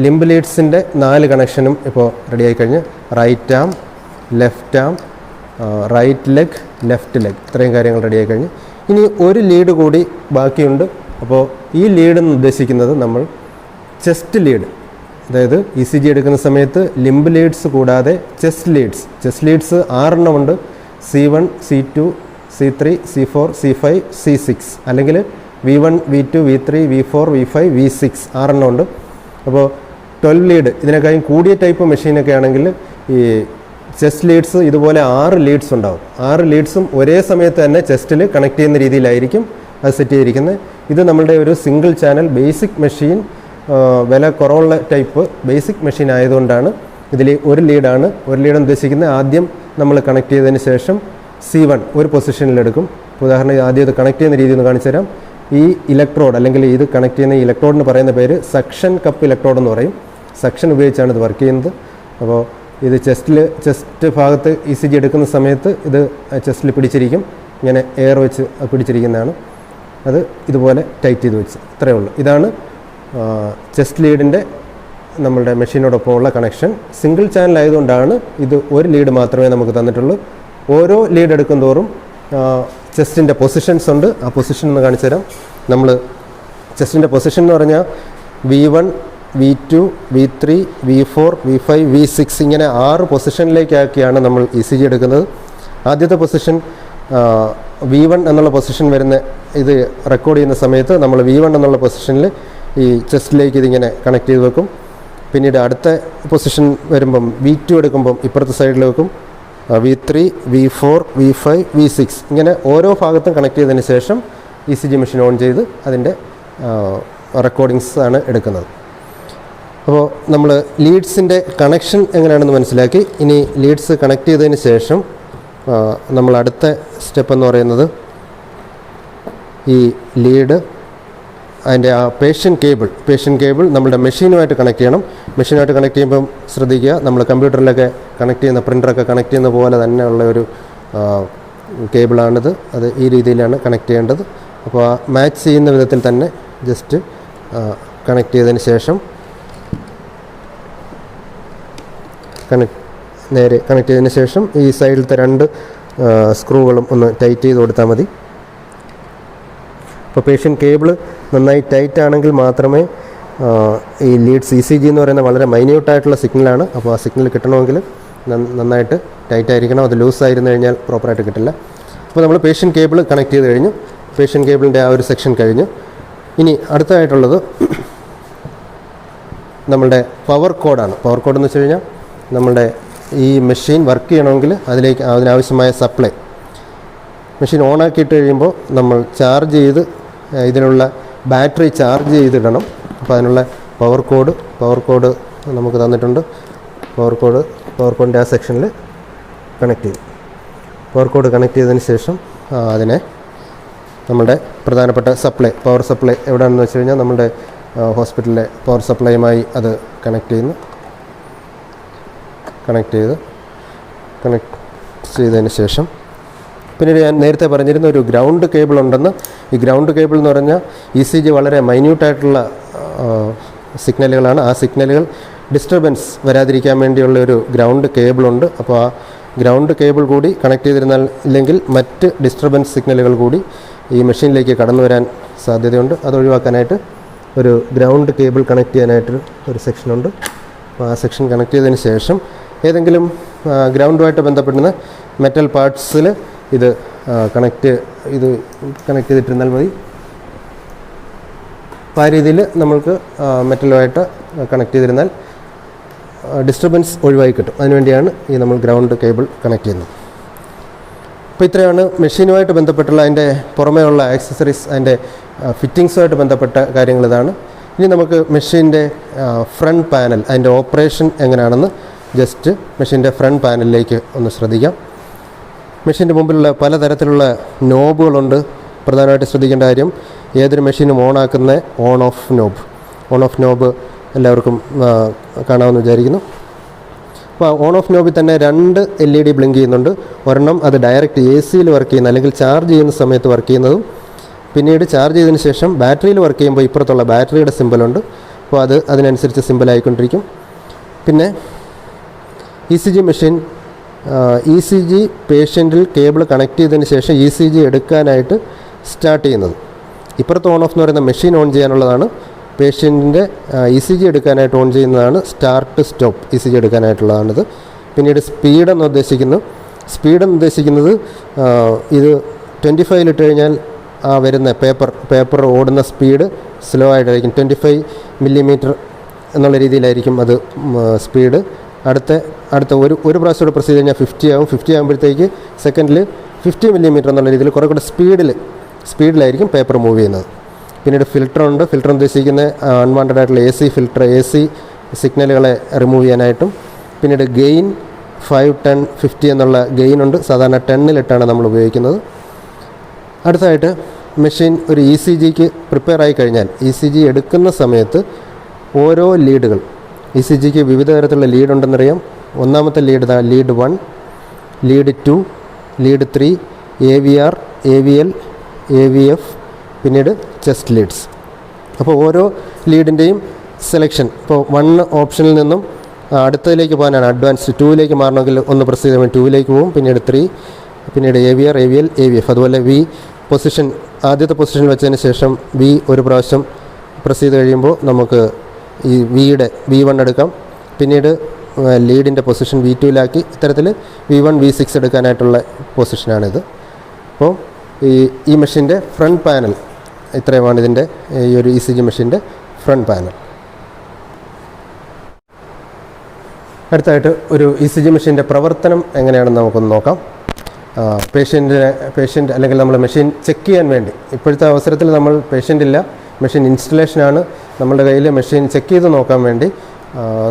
ലിംബ് ലീഡ്സിൻ്റെ 4 കണക്ഷനും ഇപ്പോൾ റെഡിയായി കഴിഞ്ഞ് right arm, left arm, right leg, left leg, ഇത്രയും കാര്യങ്ങൾ റെഡിയായി കഴിഞ്ഞ് ഇനി ഒരു ലീഡ് കൂടി ബാക്കിയുണ്ട്. അപ്പോൾ ഈ ലീഡ് എന്ന് ഉദ്ദേശിക്കുന്നത് നമ്മൾ ചെസ്റ്റ് ലീഡ്, അതായത് ECG എടുക്കുന്ന സമയത്ത് ലിംബ് ലീഡ്സ് കൂടാതെ ചെസ്റ്റ് ലീഡ്സ് 6 ഉണ്ട്. C1, C2, C3, C4, C5, C6 അല്ലെങ്കിൽ V1, V2, V3, V4, V5, V6 6 ഉണ്ട്. അപ്പോൾ 12 ലീഡ് ഇതിനേക്കാളും കൂടിയ ടൈപ്പ് മെഷീനൊക്കെ ആണെങ്കിൽ ഈ ചെസ്റ്റ് ലീഡ്സ് ഇതുപോലെ 6 ലീഡ്സ് ഉണ്ടാവും. 6 ലീഡ്സും ഒരേ സമയത്ത് തന്നെ ചെസ്റ്റിൽ കണക്ട് ചെയ്യുന്ന രീതിയിലായിരിക്കും അത് സെറ്റ് ചെയ്തിരിക്കുന്നത്. ഇത് നമ്മളുടെ ഒരു സിംഗിൾ ചാനൽ ബേസിക് മെഷീൻ, വില കുറവുള്ള ടൈപ്പ് ബേസിക് മെഷീൻ ആയതുകൊണ്ടാണ് ഇതിൽ ഒരു ലീഡാണ്. ഒരു ലീഡ് ഉദ്ദേശിക്കുന്നത് ആദ്യം നമ്മൾ കണക്ട് ചെയ്തതിന് ശേഷം C1 ഒരു പൊസിഷനിലെടുക്കും. ഉദാഹരണം ആദ്യം ഇത് കണക്ട് ചെയ്യുന്ന രീതി ഒന്ന് കാണിച്ചു തരാം. ഈ ഇലക്ട്രോഡ് അല്ലെങ്കിൽ ഇത് കണക്ട് ചെയ്യുന്ന ഇലക്ട്രോഡിന് പറയുന്ന പേര് സക്ഷൻ കപ്പ് ഇലക്ട്രോഡ് എന്ന് പറയും. സക്ഷൻ ഉപയോഗിച്ചാണ് ഇത് വർക്ക് ചെയ്യുന്നത്. അപ്പോൾ ഇത് ചെസ്റ്റ് ഭാഗത്ത് ECG എടുക്കുന്ന സമയത്ത് ഇത് ചെസ്റ്റിൽ പിടിച്ചിരിക്കും. ഇങ്ങനെ എയർ വെച്ച് പിടിച്ചിരിക്കുന്നതാണ്. അത് ഇതുപോലെ ടൈറ്റ് ചെയ്ത് വെച്ച് ഇത്രയേ ഉള്ളൂ. ഇതാണ് ചെസ്റ്റ് ലീഡിൻ്റെ നമ്മളുടെ മെഷീനോടൊപ്പമുള്ള കണക്ഷൻ. സിംഗിൾ ചാനൽ ആയതുകൊണ്ടാണ് ഇത് ഒരു ലീഡ് മാത്രമേ നമുക്ക് തന്നിട്ടുള്ളൂ. ഓരോ ലീഡ് എടുക്കും തോറും ചെസ്റ്റിൻ്റെ പൊസിഷൻസ് ഉണ്ട്. ആ പൊസിഷൻ ഒന്ന് കാണിച്ചു തരാം. നമ്മൾ ചെസ്റ്റിൻ്റെ പൊസിഷൻ എന്ന് പറഞ്ഞാൽ V1, V2, V3, V4, V5, V6 ഇങ്ങനെ 6 പൊസിഷനിലേക്കാക്കിയാണ് നമ്മൾ ECG എടുക്കുന്നത്. ആദ്യത്തെ പൊസിഷൻ V1 എന്നുള്ള പൊസിഷൻ വരുന്ന ഇത് റെക്കോർഡ് ചെയ്യുന്ന സമയത്ത് നമ്മൾ V1 എന്നുള്ള പൊസിഷനിൽ ഈ ചെസ്റ്റിലേക്ക് ഇതിങ്ങനെ കണക്ട് ചെയ്ത് വെക്കും. പിന്നീട് അടുത്ത പൊസിഷൻ വരുമ്പം V2 എടുക്കുമ്പം ഇപ്പുറത്തെ സൈഡിൽ വെക്കും. V3, V4, V5, V6 ഇങ്ങനെ ഓരോ ഭാഗത്തും കണക്ട് ചെയ്തതിന് ശേഷം ECG മെഷീൻ ഓൺ ചെയ്ത് അതിൻ്റെ റെക്കോർഡിങ്സ് ആണ് എടുക്കുന്നത്. അപ്പോൾ നമ്മൾ ലീഡ്സിൻ്റെ കണക്ഷൻ എങ്ങനെയാണെന്ന് മനസ്സിലാക്കി. ഇനി ലീഡ്സ് കണക്ട് ചെയ്തതിന് ശേഷം നമ്മൾ അടുത്ത സ്റ്റെപ്പ് എന്ന് പറയുന്നത് ഈ ലീഡ് അതിൻ്റെ ആ പേഷ്യൻ കേബിൾ നമ്മുടെ മെഷീനുമായിട്ട് കണക്ട് ചെയ്യണം. മെഷീനുമായിട്ട് കണക്ട് ചെയ്യുമ്പം ശ്രദ്ധിക്കുക, നമ്മൾ കമ്പ്യൂട്ടറിലൊക്കെ കണക്ട് ചെയ്യുന്ന പ്രിൻ്ററൊക്കെ കണക്ട് ചെയ്യുന്ന പോലെ തന്നെ ഉള്ള ഒരു കേബിളാണിത്. അത് ഈ രീതിയിലാണ് കണക്ട് ചെയ്യേണ്ടത്. അപ്പോൾ ആ മാച്ച് ചെയ്യുന്ന വിധത്തിൽ തന്നെ ജസ്റ്റ് കണക്ട് ചെയ്തതിന് ശേഷം നേരെ കണക്ട് ചെയ്തതിന് ശേഷം ഈ സൈഡിലത്തെ 2 സ്ക്രൂകളും ഒന്ന് ടൈറ്റ് ചെയ്ത് കൊടുത്താൽ മതി. അപ്പോൾ പേഷ്യൻ കേബിൾ നന്നായി ടൈറ്റ് ആണെങ്കിൽ മാത്രമേ ഈ ലീഡ്സ് ECG എന്ന് പറയുന്ന വളരെ മൈന്യൂട്ടായിട്ടുള്ള സിഗ്നലാണ്. അപ്പോൾ ആ സിഗ്നൽ കിട്ടണമെങ്കിൽ നന്നായിട്ട് ടൈറ്റ് ആയിരിക്കണം. അത് ലൂസായിരുന്നു കഴിഞ്ഞാൽ പ്രോപ്പറായിട്ട് കിട്ടില്ല. അപ്പോൾ നമ്മൾ പേഷ്യൻ കേബിൾ കണക്ട് ചെയ്ത് കഴിഞ്ഞു. പേഷ്യൻ കേബിളിൻ്റെ ആ ഒരു സെക്ഷൻ കഴിഞ്ഞു. ഇനി അടുത്തതായിട്ടുള്ളത് നമ്മളുടെ പവർ കോഡാണ്. പവർ കോഡ് എന്ന് വെച്ച് കഴിഞ്ഞാൽ നമ്മളുടെ ഈ മെഷീൻ വർക്ക് ചെയ്യണമെങ്കിൽ അതിനാവശ്യമായ സപ്ലൈ മെഷീൻ ഓണാക്കിയിട്ട് കഴിയുമ്പോൾ നമ്മൾ ചാർജ് ചെയ്ത് ഇതിനുള്ള ബാറ്ററി ചാർജ് ചെയ്തിടണം. അപ്പോൾ അതിനുള്ള പവർ കോഡ് നമുക്ക് തന്നിട്ടുണ്ട്. പവർ കോഡിൻ്റെ ആ സെക്ഷനിൽ കണക്ട് ചെയ്തു. പവർ കോഡ് കണക്ട് ചെയ്തതിന് ശേഷം അതിനെ നമ്മുടെ പ്രധാനപ്പെട്ട പവർ സപ്ലൈ എവിടെയാണെന്ന് വെച്ച് കഴിഞ്ഞാൽ നമ്മുടെ ഹോസ്പിറ്റലിലെ പവർ സപ്ലൈയുമായി അത് കണക്ട് ചെയ്തതിന് ശേഷം പിന്നീട് ഞാൻ നേരത്തെ പറഞ്ഞിരുന്ന ഒരു ഗ്രൗണ്ട് കേബിൾ ഉണ്ടെന്ന്. ഈ ഗ്രൗണ്ട് കേബിൾ എന്ന് പറഞ്ഞാൽ ECG വളരെ മൈന്യൂട്ടായിട്ടുള്ള സിഗ്നലുകളാണ്. ആ സിഗ്നലുകൾ ഡിസ്റ്റർബൻസ് വരാതിരിക്കാൻ വേണ്ടിയുള്ള ഒരു ഗ്രൗണ്ട് കേബിളുണ്ട്. അപ്പോൾ ആ ഗ്രൗണ്ട് കേബിൾ കൂടി കണക്ട് ചെയ്തിരുന്നാൽ ഇല്ലെങ്കിൽ മറ്റ് ഡിസ്റ്റർബൻസ് സിഗ്നലുകൾ കൂടി ഈ മെഷീനിലേക്ക് കടന്നു വരാൻ സാധ്യതയുണ്ട്. അത് ഒഴിവാക്കാനായിട്ട് ഒരു ഗ്രൗണ്ട് കേബിൾ കണക്ട് ചെയ്യാനായിട്ട് ഒരു സെക്ഷനുണ്ട്. അപ്പോൾ ആ സെക്ഷൻ കണക്ട് ചെയ്തതിന് ശേഷം ഏതെങ്കിലും ഗ്രൗണ്ടുമായിട്ട് ബന്ധപ്പെടുന്ന മെറ്റൽ പാർട്സിൽ ഇത് കണക്ട് ചെയ്തിട്ടിരുന്നാൽ മതി. അപ്പോൾ ആ രീതിയിൽ നമ്മൾക്ക് മെറ്റലുമായിട്ട് കണക്ട് ചെയ്തിരുന്നാൽ ഡിസ്റ്റർബൻസ് ഒഴിവായി കിട്ടും. അതിനുവേണ്ടിയാണ് ഈ നമ്മൾ ഗ്രൗണ്ട് കേബിൾ കണക്ട് ചെയ്യുന്നത്. അപ്പോൾ ഇത്രയാണ് മെഷീനുമായിട്ട് ബന്ധപ്പെട്ടുള്ള അതിൻ്റെ പുറമേ ഉള്ള ആക്സസറീസ്, അതിൻ്റെ ഫിറ്റിങ്സുമായിട്ട് ബന്ധപ്പെട്ട കാര്യങ്ങൾ ഇതാണ്. ഇനി നമുക്ക് മെഷീൻ്റെ ഫ്രണ്ട് പാനൽ, അതിൻ്റെ ഓപ്പറേഷൻ എങ്ങനെയാണെന്ന് ജസ്റ്റ് മെഷീൻ്റെ ഫ്രണ്ട് പാനലിലേക്ക് ഒന്ന് ശ്രദ്ധിക്കാം. മെഷീൻ്റെ മുമ്പിലുള്ള പലതരത്തിലുള്ള നോബുകളുണ്ട്. പ്രധാനമായിട്ട് ശ്രദ്ധിക്കേണ്ട കാര്യം, ഏതൊരു മെഷീനും ഓണാക്കുന്ന ഓൺ ഓഫ് നോബ് എല്ലാവർക്കും കാണാമെന്ന് വിചാരിക്കുന്നു. അപ്പോൾ ഓൺ ഓഫ് നോബിൽ തന്നെ 2 LED ബ്ലിങ്ക് ചെയ്യുന്നുണ്ട്. ഒരെണ്ണം അത് ഡയറക്റ്റ് AC-യിൽ വർക്ക് ചെയ്യുന്ന, അല്ലെങ്കിൽ ചാർജ് ചെയ്യുന്ന സമയത്ത് വർക്ക് ചെയ്യുന്നതും, പിന്നീട് ചാർജ് ചെയ്തതിന് ശേഷം ബാറ്ററിയിൽ വർക്ക് ചെയ്യുമ്പോൾ ഇപ്പുറത്തുള്ള ബാറ്ററിയുടെ സിമ്പലുണ്ട്. അപ്പോൾ അതിനനുസരിച്ച് സിമ്പലായിക്കൊണ്ടിരിക്കും. പിന്നെ ECG മെഷീൻ ECG പേഷ്യൻറ്റിൽ കേബിൾ കണക്ട് ചെയ്തതിന് ശേഷം ECG എടുക്കാനായിട്ട് സ്റ്റാർട്ട് ചെയ്യുന്നത്. ഇപ്പുറത്ത് ഓൺ ഓഫ് എന്ന് പറയുന്ന മെഷീൻ ഓൺ ചെയ്യാനുള്ളതാണ്. പേഷ്യൻറ്റിൻ്റെ ECG എടുക്കാനായിട്ട് ഓൺ ചെയ്യുന്നതാണ് സ്റ്റാർട്ട് സ്റ്റോപ്പ്. ECG എടുക്കാനായിട്ടുള്ളതാണിത്. പിന്നീട് സ്പീഡെന്ന് ഉദ്ദേശിക്കുന്നത് ഇത് 25 ഇട്ട് കഴിഞ്ഞാൽ ആ വരുന്ന പേപ്പർ ഓടുന്ന സ്പീഡ് സ്ലോ ആയിട്ടായിരിക്കും. 25 മില്ലിമീറ്റർ എന്നുള്ള രീതിയിലായിരിക്കും അത് സ്പീഡ്. അടുത്ത ഒരു പ്രാവശ്യം പ്രസ് ചെയ്ത് കഴിഞ്ഞാൽ 50 ആകും. 50 ആകുമ്പോഴത്തേക്ക് സെക്കൻഡിൽ 50 മില്ലിമീറ്റർ എന്നുള്ള രീതിയിൽ കുറേ കൂടെ സ്പീഡിലായിരിക്കും പേപ്പർ മൂവ് ചെയ്യുന്നത്. പിന്നീട് ഫിൽറ്ററുണ്ട്. ഫിൽറ്റർ ഉദ്ദേശിക്കുന്ന അൺവാണ്ടഡ് ആയിട്ടുള്ള AC സിഗ്നലുകളെ റിമൂവ് ചെയ്യാനായിട്ടും. പിന്നീട് ഗെയിൻ 5, 10, 50 എന്നുള്ള ഗെയിനുണ്ട്. സാധാരണ 10-ലിട്ടാണ് നമ്മൾ ഉപയോഗിക്കുന്നത്. അടുത്തതായിട്ട് മെഷീൻ ഒരു ECGക്ക് പ്രിപ്പയർ ആയി കഴിഞ്ഞാൽ ECG എടുക്കുന്ന സമയത്ത് ഓരോ ലീഡുകൾ, ECGക്ക് വിവിധ തരത്തിലുള്ള ലീഡ് ഉണ്ടെന്നറിയാം. ഒന്നാമത്തെ lead lead 1, lead 2, lead 3, AVR, AVL, AVF, പിന്നീട് ചെസ്റ്റ് ലീഡ്സ്. അപ്പോൾ ഓരോ ലീഡിൻ്റെയും സെലക്ഷൻ, ഇപ്പോൾ 1 ഓപ്ഷനിൽ നിന്നും അടുത്തതിലേക്ക് പോകാനാണ് അഡ്വാൻസ്ഡ് 2ലേക്ക് മാറണമെങ്കിൽ ഒന്ന് പ്രസ് ചെയ്താൽ 2ലേക്ക് പോകും. പിന്നീട് 3, പിന്നീട് AVR, AVL, AVF. അതുപോലെ പൊസിഷൻ ആദ്യത്തെ പൊസിഷനിൽ വെച്ചതിന് ശേഷം ഒരു പ്രാവശ്യം പ്രസ് ചെയ്ത് കഴിയുമ്പോൾ നമുക്ക് ഈ V1 എടുക്കാം. പിന്നീട് ലീഡിൻ്റെ പൊസിഷൻ V2ലാക്കി ഇത്തരത്തിൽ V1, V6 എടുക്കാനായിട്ടുള്ള പൊസിഷനാണിത്. അപ്പോൾ ഈ മെഷീൻ്റെ ഫ്രണ്ട് പാനൽ ഇത്രയുമാണ് ഇതിൻ്റെ ഈ ഒരു ECG മെഷീൻ്റെ ഫ്രണ്ട് പാനൽ. അടുത്തായിട്ട് ഒരു ECG മെഷീൻ്റെ പ്രവർത്തനം എങ്ങനെയാണെന്ന് നമുക്കൊന്ന് നോക്കാം. പേഷ്യൻ്റ് അല്ലെങ്കിൽ നമ്മൾ മെഷീൻ ചെക്ക് ചെയ്യാൻ വേണ്ടി, ഇപ്പോഴത്തെ അവസരത്തിൽ നമ്മൾ പേഷ്യൻ്റ് ഇല്ല, മെഷീൻ ഇൻസ്റ്റലേഷനാണ്. നമ്മളുടെ കയ്യിൽ മെഷീൻ ചെക്ക് ചെയ്ത് നോക്കാൻ വേണ്ടി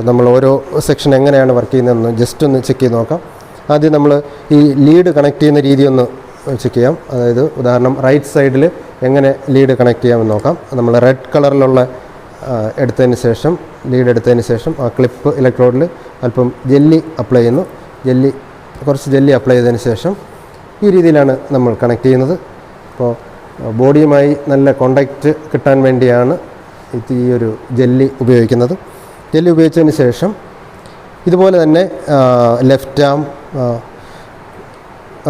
നമ്മൾ ഓരോ സെക്ഷൻ എങ്ങനെയാണ് വർക്ക് ചെയ്യുന്നതെന്ന് ജസ്റ്റ് ഒന്ന് ചെക്ക് ചെയ്ത് നോക്കാം. ആദ്യം നമ്മൾ ഈ ലീഡ് കണക്ട് ചെയ്യുന്ന രീതി ഒന്ന് ചെക്ക് ചെയ്യാം. അതായത് ഉദാഹരണം റൈറ്റ് സൈഡിൽ എങ്ങനെ ലീഡ് കണക്ട് ചെയ്യാമെന്ന് നോക്കാം. നമ്മൾ റെഡ് കളറിലുള്ള ലീഡ് എടുത്തതിന് ശേഷം ആ ക്ലിപ്പ് ഇലക്ട്രോഡിൽ അല്പം കുറച്ച് ജെല്ലി അപ്ലൈ ചെയ്തതിന് ശേഷം ഈ രീതിയിലാണ് നമ്മൾ കണക്ട് ചെയ്യുന്നത്. അപ്പോൾ ബോഡിയുമായി നല്ല കോണ്ടാക്റ്റ് കിട്ടാൻ വേണ്ടിയാണ് ഈ ഒരു ജെല്ലി ഉപയോഗിക്കുന്നത്. ജെല്ലി ഉപയോഗിച്ചതിന് ശേഷം ഇതുപോലെ തന്നെ left arm,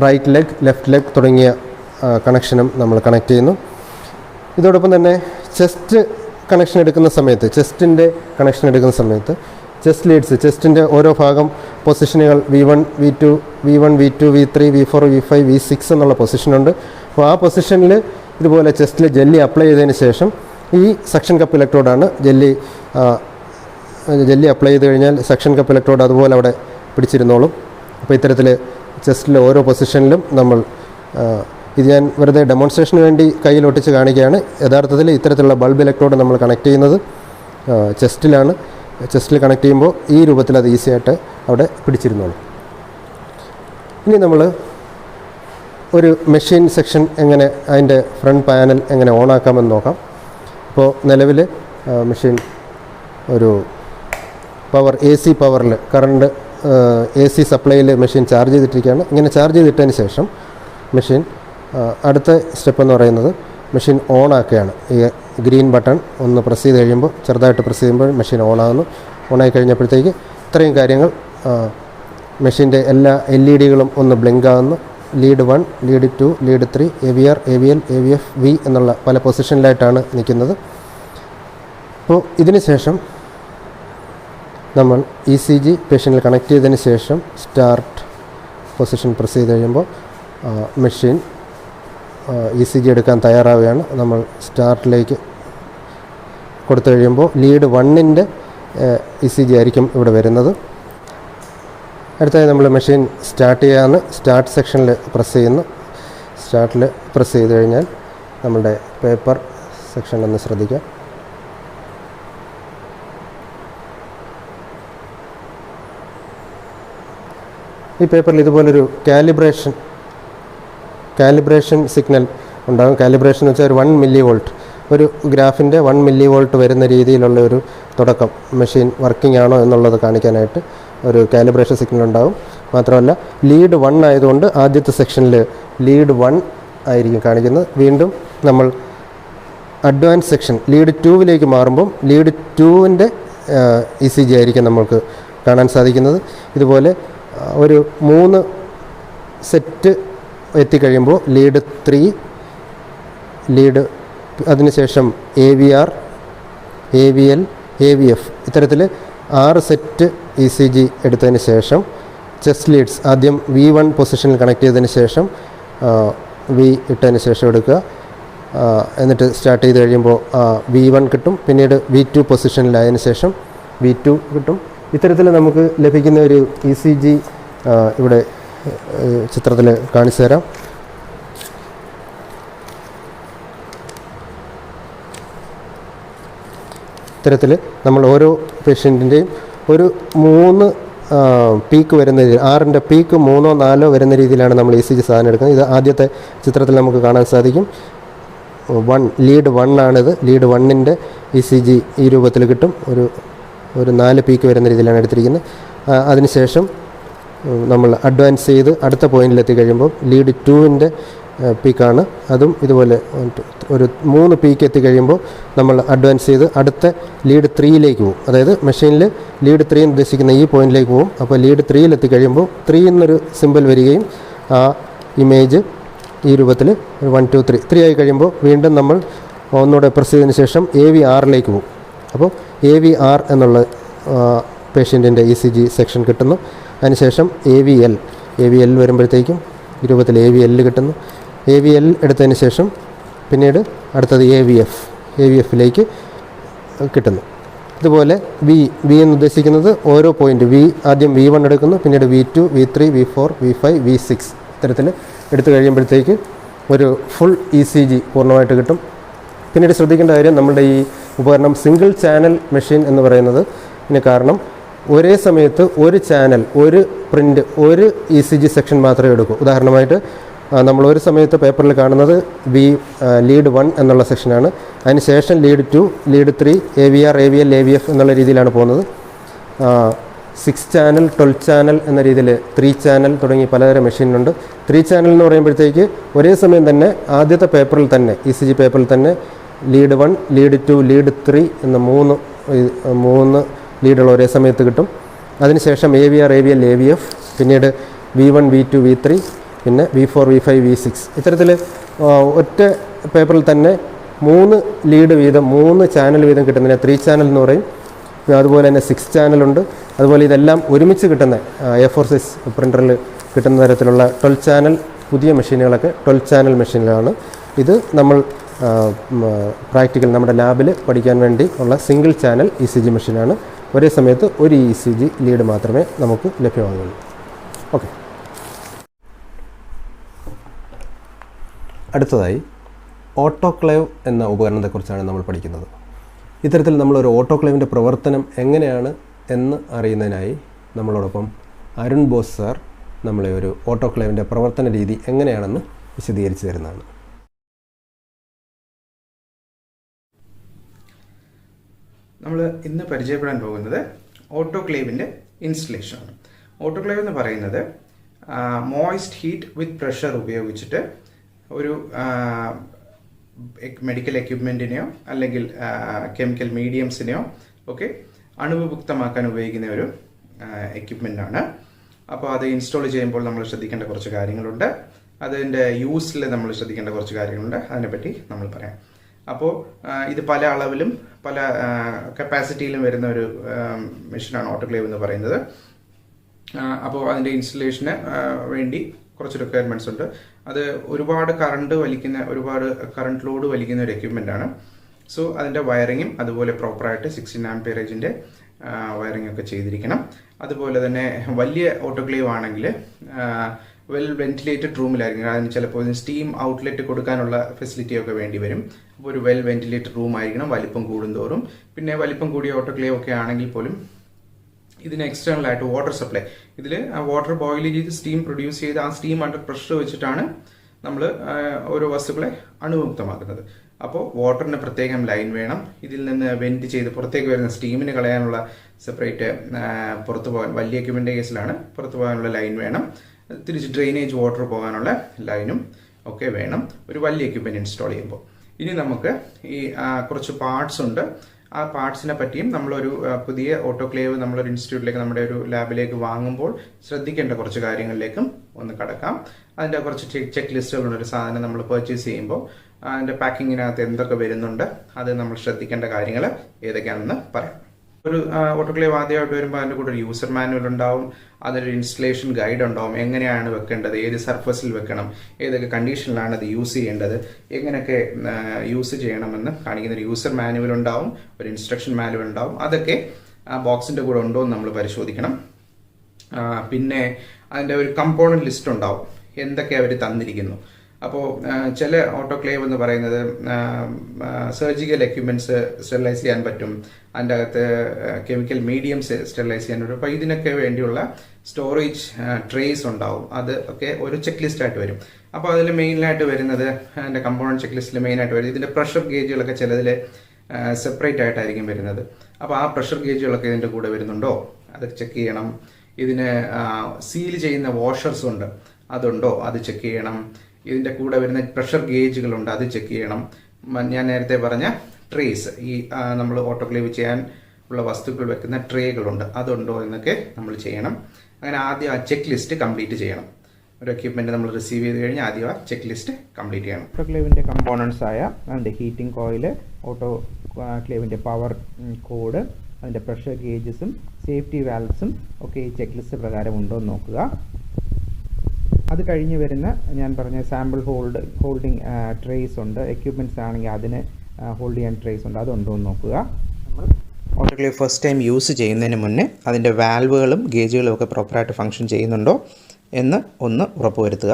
right leg, left leg തുടങ്ങിയ കണക്ഷനും നമ്മൾ കണക്ട് ചെയ്യുന്നു. ഇതോടൊപ്പം തന്നെ ചെസ്റ്റിൻ്റെ കണക്ഷൻ എടുക്കുന്ന സമയത്ത് ചെസ്റ്റ് ലീഡ്സ്, ചെസ്റ്റിൻ്റെ ഓരോ ഭാഗം പൊസിഷനുകൾ V1, V2, V3, V4, V5, V6 എന്നുള്ള പൊസിഷനുണ്ട്. അപ്പോൾ ആ പൊസിഷനിൽ ഇതുപോലെ ചെസ്റ്റിൽ ജെല്ലി അപ്ലൈ ചെയ്തതിന് ശേഷം ഈ സക്ഷൻ കപ്പ് ഇലക്ട്രോഡാണ്. ജെല്ലി അപ്ലൈ ചെയ്ത് കഴിഞ്ഞാൽ സക്ഷൻ കപ്പ് ഇലക്ട്രോഡ് അതുപോലെ അവിടെ പിടിച്ചിരുന്നോളും. അപ്പോൾ ഇത്തരത്തിൽ ചെസ്റ്റിലെ ഓരോ പൊസിഷനിലും നമ്മൾ ഇത് ഞാൻ വെറുതെ ഡെമോൺസ്ട്രേഷന് വേണ്ടി കയ്യിൽ ഒട്ടിച്ച് കാണിക്കുകയാണ്. യഥാർത്ഥത്തിൽ ഇത്തരത്തിലുള്ള ബൾബ് ഇലക്ട്രോഡ് നമ്മൾ കണക്ട് ചെയ്യുന്നത് ചെസ്റ്റിൽ കണക്ട് ചെയ്യുമ്പോൾ ഈ രൂപത്തിൽ അത് ഈസി ആയിട്ട് അവിടെ പിടിച്ചിരുന്നോളും. ഇനി നമ്മൾ ഒരു മെഷീൻ സെക്ഷൻ എങ്ങനെ, അതിൻ്റെ ഫ്രണ്ട് പാനൽ എങ്ങനെ ഓണാക്കാമെന്ന് നോക്കാം. അപ്പോൾ നിലവിൽ മെഷീൻ ഒരു AC പവറിൽ കറണ്ട് AC സപ്ലൈയിൽ മെഷീൻ ചാർജ് ചെയ്തിട്ടിരിക്കുകയാണ്. ഇങ്ങനെ ചാർജ് ചെയ്തിട്ടതിന് ശേഷം മെഷീൻ അടുത്ത സ്റ്റെപ്പ് എന്ന് പറയുന്നത് മെഷീൻ ഓൺ ആക്കുകയാണ്. ഈ ഗ്രീൻ ബട്ടൺ ഒന്ന് പ്രസ് ചെയ്ത് കഴിയുമ്പോൾ, ചെറുതായിട്ട് പ്രസ് ചെയ്യുമ്പോൾ മെഷീൻ ഓൺ ആകുന്നു. ഓണായി കഴിഞ്ഞപ്പോഴത്തേക്ക് ഇത്രയും കാര്യങ്ങൾ മെഷീൻ്റെ എല്ലാ LED-കളും ഒന്ന് ബ്ലിങ്ക് ആകുന്നു. Lead 1, lead 2, lead 3, AVR, AVL, AVF, V എന്നുള്ള പല പൊസിഷനിലായിട്ടാണ് നിൽക്കുന്നത്. അപ്പോൾ ഇതിന് ശേഷം നമ്മൾ ECG പേഷ്യൻറ്റിൽ കണക്ട് ചെയ്തതിന് ശേഷം സ്റ്റാർട്ട് പൊസിഷൻ പ്രസ് ചെയ്ത് കഴിയുമ്പോൾ മെഷീൻ ECG എടുക്കാൻ തയ്യാറാവുകയാണ്. നമ്മൾ സ്റ്റാർട്ടിലേക്ക് കൊടുത്തു കഴിയുമ്പോൾ ലീഡ് 1-ൻ്റെ ECG ആയിരിക്കും ഇവിടെ വരുന്നത്. അടുത്തതായി നമ്മൾ മെഷീൻ സ്റ്റാർട്ട് ചെയ്യാമെന്ന് സ്റ്റാർട്ട് സെക്ഷനിൽ പ്രസ് ചെയ്യുന്നു. സ്റ്റാർട്ടിൽ പ്രസ് ചെയ്ത് കഴിഞ്ഞാൽ നമ്മളുടെ പേപ്പർ സെക്ഷനിലൊന്ന് ശ്രദ്ധിക്കാം. ഈ പേപ്പറിൽ ഇതുപോലൊരു കാലിബ്രേഷൻ സിഗ്നൽ ഉണ്ടാകും. കാലിബ്രേഷൻ എന്ന് വെച്ചാൽ ഒരു 1 mV, ഒരു ഗ്രാഫിൻ്റെ 1 mV വരുന്ന രീതിയിലുള്ള ഒരു തുടക്കം, മെഷീൻ വർക്കിംഗ് ആണോ എന്നുള്ളത് കാണിക്കാനായിട്ട് ഒരു കാലിബ്രേഷൻ സിഗ്നൽ ഉണ്ടാകും. മാത്രമല്ല ലീഡ് 1 ആയതുകൊണ്ട് ആദ്യത്തെ സെക്ഷനിൽ ലീഡ് 1 ആയിരിക്കും കാണിക്കുന്നത്. വീണ്ടും നമ്മൾ അഡ്വാൻസ് സെക്ഷൻ ലീഡ് 2-ലേക്ക് മാറുമ്പം ലീഡ് 2-ൻ്റെ ECG ആയിരിക്കും നമ്മൾക്ക് കാണാൻ സാധിക്കുന്നത്. ഇതുപോലെ ഒരു 3 സെറ്റ് എത്തിക്കഴിയുമ്പോൾ ലീഡ് 3, അതിനുശേഷം AVR, AVL, AVF ഇത്തരത്തിൽ 6 സെറ്റ് ECG എടുത്തതിന് ശേഷം ചെസ്റ്റ് ലീഡ്സ് ആദ്യം V1 പൊസിഷനിൽ കണക്ട് ചെയ്തതിന് ശേഷം V ഇട്ടതിന് ശേഷം എടുക്കുക. എന്നിട്ട് സ്റ്റാർട്ട് ചെയ്ത് കഴിയുമ്പോൾ V1 കിട്ടും. പിന്നീട് V2 പൊസിഷനിലായതിനു ശേഷം V2 കിട്ടും. ഇത്തരത്തിൽ നമുക്ക് ലഭിക്കുന്ന ഒരു ECG ഇവിടെ ചിത്രത്തിൽ കാണിച്ചു തരാം. ഇത്തരത്തിൽ നമ്മൾ ഓരോ പേഷ്യൻറ്റിൻ്റെയും ഒരു 3 പീക്ക് വരുന്ന രീതി, 6ൻ്റെ പീക്ക് 3ഓ 4ഓ വരുന്ന രീതിയിലാണ് നമ്മൾ ECG സാധനം എടുക്കുന്നത്. ഇത് ആദ്യത്തെ ചിത്രത്തിൽ നമുക്ക് കാണാൻ സാധിക്കും. ലീഡ് 1 ആണിത്. ലീഡ് 1-ൻ്റെ ECG ഈ രൂപത്തിൽ കിട്ടും. ഒരു 4 പീക്ക് വരുന്ന രീതിയിലാണ് എടുത്തിരിക്കുന്നത്. അതിനുശേഷം നമ്മൾ അഡ്വാൻസ് ചെയ്ത് അടുത്ത പോയിന്റിലെത്തി കഴിയുമ്പോൾ ലീഡ് 2-ൻ്റെ പീക്കാണ്. അതും ഇതുപോലെ ഒരു 3 പീക്ക് എത്തിക്കഴിയുമ്പോൾ നമ്മൾ അഡ്വാൻസ് ചെയ്ത് അടുത്ത ലീഡ് 3-ലേക്ക് പോകും. അതായത് മെഷീനിൽ ലീഡ് 3 എന്ന് ഉദ്ദേശിക്കുന്ന ഈ പോയിന്റിലേക്ക് പോകും. അപ്പോൾ ലീഡ് 3-ൽ എത്തിക്കഴിയുമ്പോൾ 3 എന്നൊരു സിമ്പിൾ വരികയും ആ ഇമേജ് ഈ രൂപത്തിൽ 1 2 3 ആയി കഴിയുമ്പോൾ വീണ്ടും നമ്മൾ ഒന്നുകൂടെ പ്രസ് ചെയ്തതിന് ശേഷം AVR-ലേക്ക് പോകും. അപ്പോൾ AVR എന്നുള്ള പേഷ്യൻറ്റിൻ്റെ ECG സെക്ഷൻ കിട്ടുന്നു. അതിനുശേഷം AVL വരുമ്പോഴത്തേക്കും ഈ രൂപത്തിൽ AVL കിട്ടുന്നു. AVL എടുത്തതിന് ശേഷം പിന്നീട് അടുത്തത് AVF-ലേക്ക് കിട്ടുന്നു. ഇതുപോലെ V എന്ന് ഉദ്ദേശിക്കുന്നത് ഓരോ പോയിൻ്റ് ആദ്യം V1 എടുക്കുന്നു, പിന്നീട് V2, V3, V4, V5, V6 ഇത്തരത്തിൽ എടുത്തു കഴിയുമ്പോഴത്തേക്ക് ഒരു ഫുൾ ECG പൂർണ്ണമായിട്ട് കിട്ടും. പിന്നീട് ശ്രദ്ധിക്കേണ്ട കാര്യം, നമ്മുടെ ഈ ഉപകരണം സിംഗിൾ ചാനൽ മെഷീൻ എന്ന് പറയുന്നത് ഇതിന് കാരണം ഒരേ സമയത്ത് ഒരു ചാനൽ, ഒരു പ്രിൻ്റ്, ഒരു ECG സെക്ഷൻ മാത്രമേ എടുക്കൂ. ഉദാഹരണമായിട്ട് നമ്മൾ ഒരു സമയത്ത് പേപ്പറിൽ കാണുന്നത് ലീഡ് 1 എന്നുള്ള സെക്ഷനാണ്. അതിനുശേഷം lead 2, lead 3, AVR, AVL, AVF എന്നുള്ള രീതിയിലാണ് പോകുന്നത്. 6 ചാനൽ, 12 ചാനൽ എന്ന രീതിയിൽ 3 ചാനൽ തുടങ്ങി പലതരം മെഷീനുണ്ട്. 3 ചാനൽ എന്ന് പറയുമ്പോഴത്തേക്ക് ഒരേ സമയം തന്നെ ആദ്യത്തെ പേപ്പറിൽ തന്നെ ECG പേപ്പറിൽ തന്നെ ലീഡ് 1, ലീഡ് 2, ലീഡ് 3 എന്ന 3 ലീഡുകൾ ഒരേ സമയത്ത് കിട്ടും. അതിനുശേഷം AVR, AVL, AVF, പിന്നീട് V1, V2, V3, പിന്നെ V4, V5, V6 ഇത്തരത്തിൽ ഒറ്റ പേപ്പറിൽ തന്നെ 3 ലീഡ് വീതം 3 ചാനൽ വീതം കിട്ടുന്നതിന് 3 ചാനൽ എന്ന് പറയും. അതുപോലെ തന്നെ 6 ചാനലുണ്ട്. അതുപോലെ ഇതെല്ലാം ഒരുമിച്ച് കിട്ടുന്ന A4 സൈസ് പ്രിൻ്ററിൽ കിട്ടുന്ന തരത്തിലുള്ള 12 ചാനൽ പുതിയ മെഷീനുകളൊക്കെ 12 ചാനൽ മെഷീനുകളാണ്. ഇത് നമ്മൾ പ്രാക്ടിക്കൽ നമ്മുടെ ലാബിൽ പഠിക്കാൻ വേണ്ടി ഉള്ള സിംഗിൾ ചാനൽ ECG മെഷീനാണ്. ഒരേ സമയത്ത് ഒരു ECG ലീഡ് മാത്രമേ നമുക്ക് ലഭ്യമാകുള്ളൂ. ഓക്കെ, അടുത്തതായി ഓട്ടോക്ലേവ് എന്ന ഉപകരണത്തെക്കുറിച്ചാണ് നമ്മൾ പഠിക്കുന്നത്. ഇത്തരത്തിൽ നമ്മളൊരു ഓട്ടോക്ലേവിൻ്റെ പ്രവർത്തനം എങ്ങനെയാണ് എന്ന് അറിയുന്നതിനായി നമ്മളോടൊപ്പം അരുൺ ബോസ് സാർ നമ്മളെ ഒരു ഓട്ടോക്ലേവിൻ്റെ പ്രവർത്തന രീതി എങ്ങനെയാണെന്ന് വിശദീകരിച്ചു തരുന്നതാണ്. നമ്മൾ ഇന്ന് പരിചയപ്പെടാൻ പോകുന്നത് ഓട്ടോക്ലേവിൻ്റെ ഇൻസ്റ്റലേഷനാണ്. ഓട്ടോക്ലേവ് എന്ന് പറയുന്നത് മോയിസ്റ്റ് ഹീറ്റ് വിത്ത് പ്രഷർ ഉപയോഗിച്ചിട്ട് ഒരു മെഡിക്കൽ എക്യുപ്മെൻറ്റിനെയോ അല്ലെങ്കിൽ കെമിക്കൽ മീഡിയംസിനെയോ ഒക്കെ അണുവിമുക്തമാക്കാൻ ഉപയോഗിക്കുന്ന ഒരു എക്യുപ്മെൻ്റാണ്. അപ്പോൾ അത് ഇൻസ്റ്റാൾ ചെയ്യുമ്പോൾ നമ്മൾ ശ്രദ്ധിക്കേണ്ട കുറച്ച് കാര്യങ്ങളുണ്ട്. അതിൻ്റെ യൂസിൽ നമ്മൾ ശ്രദ്ധിക്കേണ്ട കുറച്ച് കാര്യങ്ങളുണ്ട്. അതിനെപ്പറ്റി നമ്മൾ പറയാം. അപ്പോൾ ഇത് പല അളവിലും പല കപ്പാസിറ്റിയിലും വരുന്ന ഒരു മെഷീനാണ് ഓട്ടോക്ലേവ് എന്ന് പറയുന്നത്. അപ്പോൾ അതിൻ്റെ ഇൻസ്റ്റലേഷന് വേണ്ടി കുറച്ച് റിക്വയർമെൻറ്റ്സ് ഉണ്ട്. അത് ഒരുപാട് കറണ്ട് ലോഡ് വലിക്കുന്ന ഒരു എക്യുപ്മെൻ്റാണ്. സോ അതിൻ്റെ വയറിങ്ങും അതുപോലെ പ്രോപ്പറായിട്ട് 16 ആംപിയറേജിൻ്റെ വയറിംഗ് ഒക്കെ ചെയ്തിരിക്കണം. അതുപോലെ തന്നെ വലിയ ഓട്ടോക്ലേവ് ആണെങ്കിൽ വെൽ വെന്റിലേറ്റഡ് റൂമിലായിരിക്കും. അതിന് ചിലപ്പോൾ സ്റ്റീം ഔട്ട്ലെറ്റ് കൊടുക്കാനുള്ള ഫെസിലിറ്റി ഒക്കെ വേണ്ടി വരും. അപ്പോൾ ഒരു വെൽ വെന്റിലേറ്റഡ് റൂം ആയിരിക്കണം വലിപ്പം കൂടുന്തോറും. പിന്നെ വലിപ്പം കൂടിയ ഓട്ടോക്ലേവ് ഒക്കെ ആണെങ്കിൽ പോലും ഇതിന് എക്സ്റ്റേണൽ ആയിട്ട് വാട്ടർ സപ്ലൈ, ഇതിൽ വാട്ടർ ബോയിൽ ചെയ്ത് സ്റ്റീം പ്രൊഡ്യൂസ് ചെയ്ത് ആ സ്റ്റീം അണ്ടർ പ്രഷർ വെച്ചിട്ടാണ് നമ്മൾ ഓരോ വസ്തുക്കളെ അണുമുക്തമാക്കുന്നത്. അപ്പോൾ വാട്ടറിന് പ്രത്യേകം ലൈൻ വേണം. ഇതിൽ നിന്ന് വെന്റ് ചെയ്ത് പുറത്തേക്ക് വരുന്ന സ്റ്റീമിന് കളയാനുള്ള സെപ്പറേറ്റ് പുറത്തു പോകാൻ, വലിയ എക്യുപ്മെൻ്റ് കേസിലാണ് പുറത്തു പോകാനുള്ള ലൈൻ വേണം. തിരിച്ച് ഡ്രെയിനേജ് വാട്ടർ പോകാനുള്ള ലൈനും ഒക്കെ വേണം ഒരു വലിയ എക്യുപ്മെൻറ്റ് ഇൻസ്റ്റാൾ ചെയ്യുമ്പോൾ. ഇനി നമുക്ക് ഈ കുറച്ച് പാർട്സ് ഉണ്ട്. ആ പാർട്സിനെ പറ്റിയും നമ്മളൊരു പുതിയ ഓട്ടോക്ലേവ് നമ്മളൊരു ഇൻസ്റ്റിറ്റ്യൂട്ടിലേക്ക്, നമ്മുടെ ഒരു ലാബിലേക്ക് വാങ്ങുമ്പോൾ ശ്രദ്ധിക്കേണ്ട കുറച്ച് കാര്യങ്ങളിലേക്കും ഒന്ന് കടക്കാം. അതിൻ്റെ കുറച്ച് ചെക്ക് ലിസ്റ്റുകളുണ്ട്. ഒരു സാധനം നമ്മൾ പർച്ചേസ് ചെയ്യുമ്പോൾ അതിൻ്റെ പാക്കിങ്ങിനകത്ത് എന്തൊക്കെ വരുന്നുണ്ട്, അത് നമ്മൾ ശ്രദ്ധിക്കേണ്ട കാര്യങ്ങൾ ഏതൊക്കെയാണെന്ന് പറയാം. ഒരു ഓട്ടോക്ലേവ് ആദ്യമായിട്ട് വരുമ്പോൾ അതിൻ്റെ കൂടെ ഒരു യൂസർ മാനുവൽ ഉണ്ടാവും, അതിനൊരു ഇൻസ്റ്റലേഷൻ ഗൈഡ് ഉണ്ടാവും, എങ്ങനെയാണ് വെക്കേണ്ടത്, ഏത് സർഫസിൽ വെക്കണം, ഏതൊക്കെ കണ്ടീഷനിലാണ് അത് യൂസ് ചെയ്യേണ്ടത്, എങ്ങനെയൊക്കെ യൂസ് ചെയ്യണമെന്ന് കാണിക്കുന്ന ഒരു യൂസർ മാനുവൽ ഉണ്ടാവും, ഒരു ഇൻസ്ട്രക്ഷൻ മാനുവൽ ഉണ്ടാവും. അതൊക്കെ ആ ബോക്സിൻ്റെ കൂടെ ഉണ്ടോ എന്ന് നമ്മൾ പരിശോധിക്കണം. പിന്നെ അതിൻ്റെ ഒരു കമ്പോണൻറ്റ് ലിസ്റ്റ് ഉണ്ടാവും, എന്തൊക്കെ അവർ തന്നിരിക്കുന്നു. അപ്പോൾ ചില ഓട്ടോക്ലേവ് എന്ന് പറയുന്നത് സർജിക്കൽ എക്യുപ്മെൻറ്റ്സ് സ്റ്റെറിലൈസ് ചെയ്യാൻ പറ്റും, അതിൻ്റെ അകത്ത് കെമിക്കൽ മീഡിയംസ് സ്റ്റെറിലൈസ് ചെയ്യാൻ പറ്റും. അപ്പോൾ ഇതിനൊക്കെ വേണ്ടിയുള്ള സ്റ്റോറേജ് ട്രേസ് ഉണ്ടാവും. അത് ഒക്കെ ഒരു ചെക്ക് ലിസ്റ്റായിട്ട് വരും. അപ്പോൾ അതിൽ മെയിനായിട്ട് വരുന്നത്, അതിൻ്റെ കമ്പോണൻറ്റ് ചെക്ക് ലിസ്റ്റിൽ മെയിനായിട്ട് വരുന്നത് ഇതിൻ്റെ പ്രഷർ ഗേജുകളൊക്കെ ചിലതിൽ സെപ്പറേറ്റ് ആയിട്ടായിരിക്കും വരുന്നത്. അപ്പോൾ ആ പ്രഷർ ഗേജുകളൊക്കെ ഇതിൻ്റെ കൂടെ വരുന്നുണ്ടോ അത് ചെക്ക് ചെയ്യണം. ഇതിന് സീൽ ചെയ്യുന്ന വാഷേഴ്സ് ഉണ്ട്, അതുണ്ടോ അത് ചെക്ക് ചെയ്യണം. ഇതിൻ്റെ കൂടെ വരുന്ന പ്രഷർ ഗേജുകളുണ്ട്, അത് ചെക്ക് ചെയ്യണം. ഞാൻ നേരത്തെ പറഞ്ഞ ട്രേസ്, ഈ നമ്മൾ ഓട്ടോക്ലേവ് ചെയ്യാൻ ഉള്ള വസ്തുക്കൾ വെക്കുന്ന ട്രേകളുണ്ട്, അതുണ്ടോ എന്നൊക്കെ നമ്മൾ ചെയ്യണം. അങ്ങനെ ആദ്യം ആ ചെക്ക് ലിസ്റ്റ് കംപ്ലീറ്റ് ചെയ്യണം. ഒരു എക്യുപ്മെൻറ്റ് നമ്മൾ റിസീവ് ചെയ്ത് കഴിഞ്ഞാൽ ആദ്യം ആ ചെക്ക് ലിസ്റ്റ് കംപ്ലീറ്റ് ചെയ്യണം. ഓട്ടോക്ലേവിൻ്റെ കമ്പോണൻസ് ആയ അതിൻ്റെ ഹീറ്റിംഗ് കോയിൽ, ഓട്ടോക്ലേവിൻ്റെ പവർ കോഡ്, അതിൻ്റെ പ്രഷർ ഗേജസും സേഫ്റ്റി വാൽവ്സും ഒക്കെ ഈ ചെക്ക് ലിസ്റ്റ് പ്രകാരം ഉണ്ടോ എന്ന് നോക്കുക. അത് കഴിഞ്ഞ് വരുന്ന ഞാൻ പറഞ്ഞ സാമ്പിൾ ഹോൾഡിംഗ് ട്രേസ് ഉണ്ട്. എക്യുപ്മെൻറ്റ്സ് ആണെങ്കിൽ അതിന് ഹോൾഡ് ചെയ്യാൻ ട്രേസ് ഉണ്ട്, അതുണ്ടോ എന്ന് നോക്കുക. നമ്മൾ ഓട്ടോക്ലേവ് ഫസ്റ്റ് ടൈം യൂസ് ചെയ്യുന്നതിന് മുന്നേ അതിൻ്റെ വാൽവുകളും ഗേജുകളും ഒക്കെ പ്രോപ്പറായിട്ട് ഫങ്ഷൻ ചെയ്യുന്നുണ്ടോ എന്ന് ഒന്ന് ഉറപ്പുവരുത്തുക.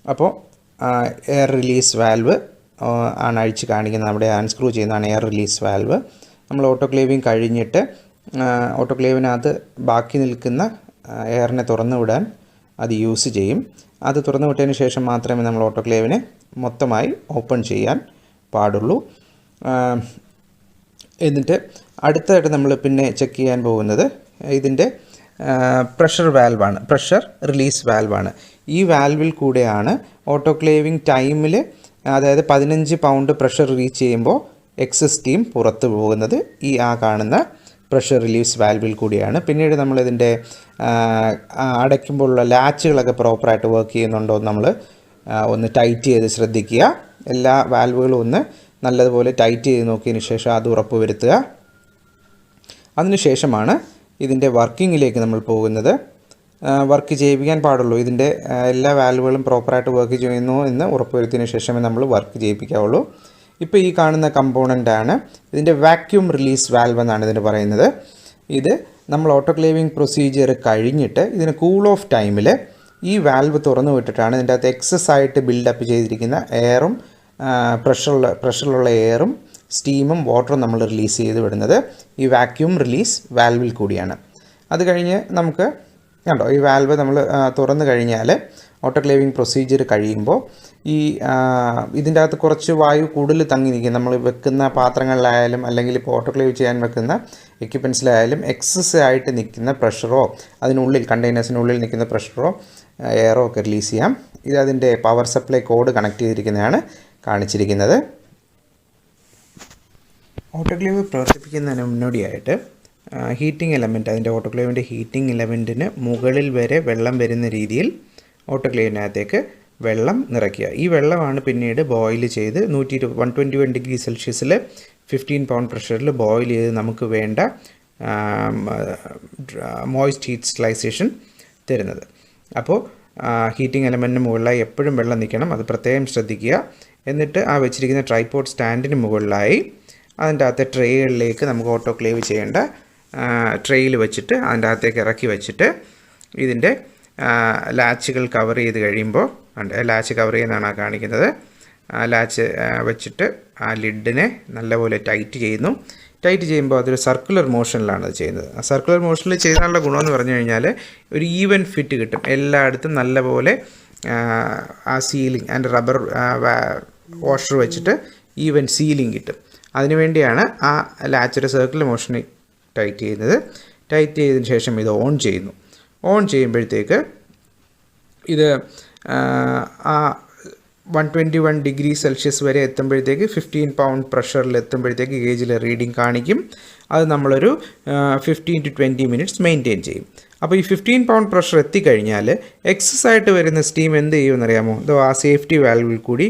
അപ്പോൾ എയർ റിലീസ് വാൽവ് ആണ് അഴിച്ച് കാണിക്കുന്നത്, നമ്മുടെ അൺസ്ക്രൂ ചെയ്യുന്നതാണ് എയർ റിലീസ് വാൽവ്. നമ്മൾ ഓട്ടോക്ലേവിങ് കഴിഞ്ഞിട്ട് ഓട്ടോക്ലേവിനകത്ത് ബാക്കി നിൽക്കുന്ന എയറിനെ തുറന്നു വിടാൻ അത് യൂസ് ചെയ്യും. അത് തുറന്നു വിട്ടതിന് ശേഷം മാത്രമേ നമ്മൾ ഓട്ടോക്ലേവിനെ മൊത്തമായി ഓപ്പൺ ചെയ്യാൻ പാടുള്ളൂ. എന്നിട്ട് അടുത്തതായിട്ട് നമ്മൾ പിന്നെ ചെക്ക് ചെയ്യാൻ പോകുന്നത് ഇതിൻ്റെ പ്രഷർ വാൽവാണ്, പ്രഷർ റിലീസ് വാൽവാണ്. ഈ വാൽവിൽ കൂടെയാണ് ഓട്ടോക്ലേവിങ് ടൈമിൽ, അതായത് 15 പൗണ്ട് പ്രഷർ റീച്ച് ചെയ്യുമ്പോൾ എക്സസ് സ്റ്റീം പുറത്തു പോകുന്നത് ഈ കാണുന്ന പ്രഷർ റിലീസ് വാൽവിൽ കൂടിയാണ്. പിന്നീട് നമ്മളിതിൻ്റെ അടയ്ക്കുമ്പോഴുള്ള ലാച്ചുകളൊക്കെ പ്രോപ്പറായിട്ട് വർക്ക് ചെയ്യുന്നുണ്ടോ എന്ന് നമ്മൾ ഒന്ന് ടൈറ്റ് ചെയ്ത് ശ്രദ്ധിക്കുക. എല്ലാ വാൽവുകളും ഒന്ന് നല്ലതുപോലെ ടൈറ്റ് ചെയ്ത് നോക്കിയതിന് ശേഷം അത് ഉറപ്പ് വരുത്തുക. അതിനുശേഷമാണ് ഇതിൻ്റെ വർക്കിങ്ങിലേക്ക് നമ്മൾ പോകുന്നത്. വർക്ക് ചെയ്യിപ്പിക്കാൻ പാടുള്ളൂ. ഇതിൻ്റെ എല്ലാ വാൽവുകളും പ്രോപ്പറായിട്ട് വർക്ക് ചെയ്യുന്നു എന്ന് ഉറപ്പുവരുത്തിയതിന് ശേഷമേ നമ്മൾ വർക്ക് ചെയ്യിപ്പിക്കാവുള്ളൂ. ഇപ്പോൾ ഈ കാണുന്ന കമ്പോണൻ്റാണ് ഇതിൻ്റെ വാക്യൂം റിലീസ് വാൽവ് എന്നാണ് ഇതിന് പറയുന്നത്. ഇത് നമ്മൾ ഓട്ടോക്ലേവിംഗ് പ്രൊസീജിയർ കഴിഞ്ഞിട്ട് ഇതിന് കൂൾ ഓഫ് ടൈമിൽ ഈ വാൽവ് തുറന്നു വിട്ടിട്ടാണ് ഇതിൻ്റെ അകത്ത് എക്സസ് ആയിട്ട് ബിൽഡപ്പ് ചെയ്തിരിക്കുന്ന എയറും പ്രഷറിലുള്ള എയറും സ്റ്റീമും വാട്ടറും നമ്മൾ റിലീസ് ചെയ്ത് വിടുന്നത് ഈ വാക്യൂം റിലീസ് വാൽവിൽ കൂടിയാണ്. അത് കഴിഞ്ഞ് നമുക്ക് കണ്ടോ, ഈ വാൽവ് നമ്മൾ തുറന്നു കഴിഞ്ഞാൽ ഓട്ടോക്ലേവിംഗ് പ്രൊസീജിയർ കഴിയുമ്പോൾ ഈ ഇതിൻ്റെ അകത്ത് കുറച്ച് വായു കൂടുതൽ തങ്ങി നിൽക്കും. നമ്മൾ വെക്കുന്ന പാത്രങ്ങളിലായാലും അല്ലെങ്കിൽ ഇപ്പോൾ ഓട്ടോക്ലേവ് ചെയ്യാൻ വെക്കുന്ന എക്യുപ്മെൻറ്റ്സിലായാലും എക്സസ് ആയിട്ട് നിൽക്കുന്ന പ്രഷറോ അതിനുള്ളിൽ കണ്ടെയ്നേഴ്സിനുള്ളിൽ നിൽക്കുന്ന പ്രഷറോ എയറോ ഒക്കെ റിലീസ് ചെയ്യാം. ഇത് അതിൻ്റെ പവർ സപ്ലൈ കോഡ് കണക്ട് ചെയ്തിരിക്കുന്നതാണ് കാണിച്ചിരിക്കുന്നത്. ഓട്ടോക്ലേവ് പ്രവർത്തിപ്പിക്കുന്നതിന് മുന്നോടിയായിട്ട് ഹീറ്റിംഗ് എലമെൻറ്റ്, അതിൻ്റെ ഓട്ടോക്ലേവിൻ്റെ ഹീറ്റിംഗ് എലമെൻറ്റിന് മുകളിൽ വരെ വെള്ളം വരുന്ന രീതിയിൽ ഓട്ടോക്ലേവിനകത്തേക്ക് വെള്ളം നിറയ്ക്കുക. ഈ വെള്ളമാണ് പിന്നീട് ബോയിൽ ചെയ്ത് 121 ഡിഗ്രി സെൽഷ്യസിൽ 15 പൗണ്ട് പ്രഷറിൽ ബോയിൽ ചെയ്ത് നമുക്ക് വേണ്ട മോയിസ്റ്റ് ഹീറ്റ് സ്റ്റെറിലൈസേഷൻ തരുന്നത്. അപ്പോൾ ഹീറ്റിംഗ് എലമെൻറ്റിന് മുകളിലായി എപ്പോഴും വെള്ളം നിൽക്കണം, അത് പ്രത്യേകം ശ്രദ്ധിക്കുക. എന്നിട്ട് ആ വെച്ചിരിക്കുന്ന ട്രൈപോഡ് സ്റ്റാൻഡിന് മുകളിലായി അതിൻ്റെ അകത്തെ ട്രേകളിലേക്ക് നമുക്ക് ഓട്ടോക്ലേവ് ചെയ്യേണ്ട ട്രേയിൽ വെച്ചിട്ട് അതിൻ്റെ അകത്തേക്ക് ഇറക്കി വെച്ചിട്ട് ഇതിൻ്റെ ലാച്ചുകൾ കവർ ചെയ്ത് കഴിയുമ്പോൾ ലാച്ച് കവർ ചെയ്യുന്നതാണ് ആ കാണിക്കുന്നത്. ലാച്ച് വെച്ചിട്ട് ആ ലിഡിനെ നല്ലപോലെ ടൈറ്റ് ചെയ്യുന്നു. ടൈറ്റ് ചെയ്യുമ്പോൾ അതൊരു സർക്കുലർ മോഷനിലാണ് അത് ചെയ്യുന്നത്. ആ സർക്കുലർ മോഷനിൽ ചെയ്താലുള്ള ഗുണമെന്ന് പറഞ്ഞു കഴിഞ്ഞാൽ ഒരു ഈവൻ ഫിറ്റ് കിട്ടും. എല്ലായിടത്തും നല്ലപോലെ ആ സീലിംഗ് ആൻഡ് റബ്ബർ വാഷർ വെച്ചിട്ട് ഈവൻ സീലിംഗ് കിട്ടും. അതിനുവേണ്ടിയാണ് ആ ലാച്ചൊരു സർക്കുലർ മോഷനിൽ ടൈറ്റ് ചെയ്യുന്നത്. ടൈറ്റ് ചെയ്തതിന് ശേഷം ഇത് ഓൺ ചെയ്യുന്നു. ഓൺ ചെയ്യുമ്പോഴത്തേക്ക് ഇത് ആ 121 ഡിഗ്രി സെൽഷ്യസ് വരെ എത്തുമ്പോഴത്തേക്ക് 15 പൗണ്ട് പ്രഷറിൽ എത്തുമ്പോഴത്തേക്ക് ഗേജിൽ റീഡിങ് കാണിക്കും. അത് നമ്മളൊരു 15 to 20 മിനിറ്റ്സ് മെയിൻറ്റെയിൻ ചെയ്യും. അപ്പോൾ ഈ 15 പൗണ്ട് പ്രഷർ എത്തിക്കഴിഞ്ഞാൽ എക്സസ് ആയിട്ട് വരുന്ന സ്റ്റീം എന്ത് ചെയ്യുമെന്നറിയാമോ? അതോ ആ സേഫ്റ്റി വാൽവിൽ കൂടി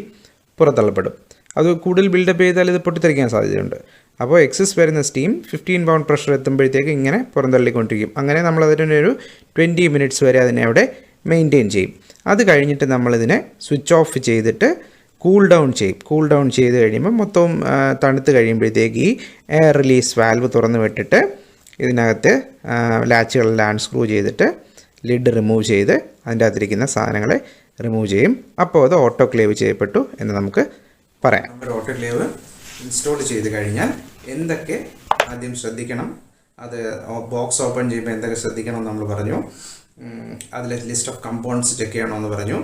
പുറത്തള്ളപ്പെടും. അത് കൂടുതൽ ബിൽഡപ്പ് ചെയ്താൽ ഇത് പൊട്ടിത്തെറിക്കാൻ സാധ്യതയുണ്ട്. അപ്പോൾ എക്സസ് വരുന്ന സ്റ്റീം 15 പൗണ്ട് പ്രഷർ എത്തുമ്പോഴത്തേക്ക് ഇങ്ങനെ പുറന്തള്ളിക്കൊണ്ടിരിക്കും. അങ്ങനെ നമ്മളതിനൊരു 20 മിനിറ്റ്സ് വരെ അതിനെ അവിടെ മെയിൻറ്റെയിൻ ചെയ്യും. അത് കഴിഞ്ഞിട്ട് നമ്മളിതിനെ സ്വിച്ച് ഓഫ് ചെയ്തിട്ട് കൂൾ ഡൗൺ ചെയ്യും. കൂൾ ഡൗൺ ചെയ്ത് കഴിയുമ്പോൾ മൊത്തവും തണുത്ത് കഴിയുമ്പോഴത്തേക്ക് ഈ എയർ റിലീസ് വാൽവ് തുറന്ന് വിട്ടിട്ട് ഇതിനകത്ത് ലാച്ചുകളെല്ലാം അൺസ്ക്രൂ ചെയ്തിട്ട് ലിഡ് റിമൂവ് ചെയ്ത് അതിൻ്റെ അകത്തിരിക്കുന്ന സാധനങ്ങളെ റിമൂവ് ചെയ്യും. അപ്പോൾ അത് ഓട്ടോക്ലേവ് ചെയ്യപ്പെട്ടു എന്ന് നമുക്ക് പറയാം. നമ്മുടെ ഓട്ടോക്ലേവ് ഇൻസ്റ്റാൾ ചെയ്ത് കഴിഞ്ഞാൽ എന്തൊക്കെ ആദ്യം ശ്രദ്ധിക്കണം, അത് ബോക്സ് ഓപ്പൺ ചെയ്യുമ്പോൾ എന്തൊക്കെ ശ്രദ്ധിക്കണം നമ്മൾ പറഞ്ഞു. അതിലെ ലിസ്റ്റ് ഓഫ് കമ്പോണൻറ്റ്സ് ചെക്ക് ചെയ്യണമെന്ന് പറഞ്ഞു.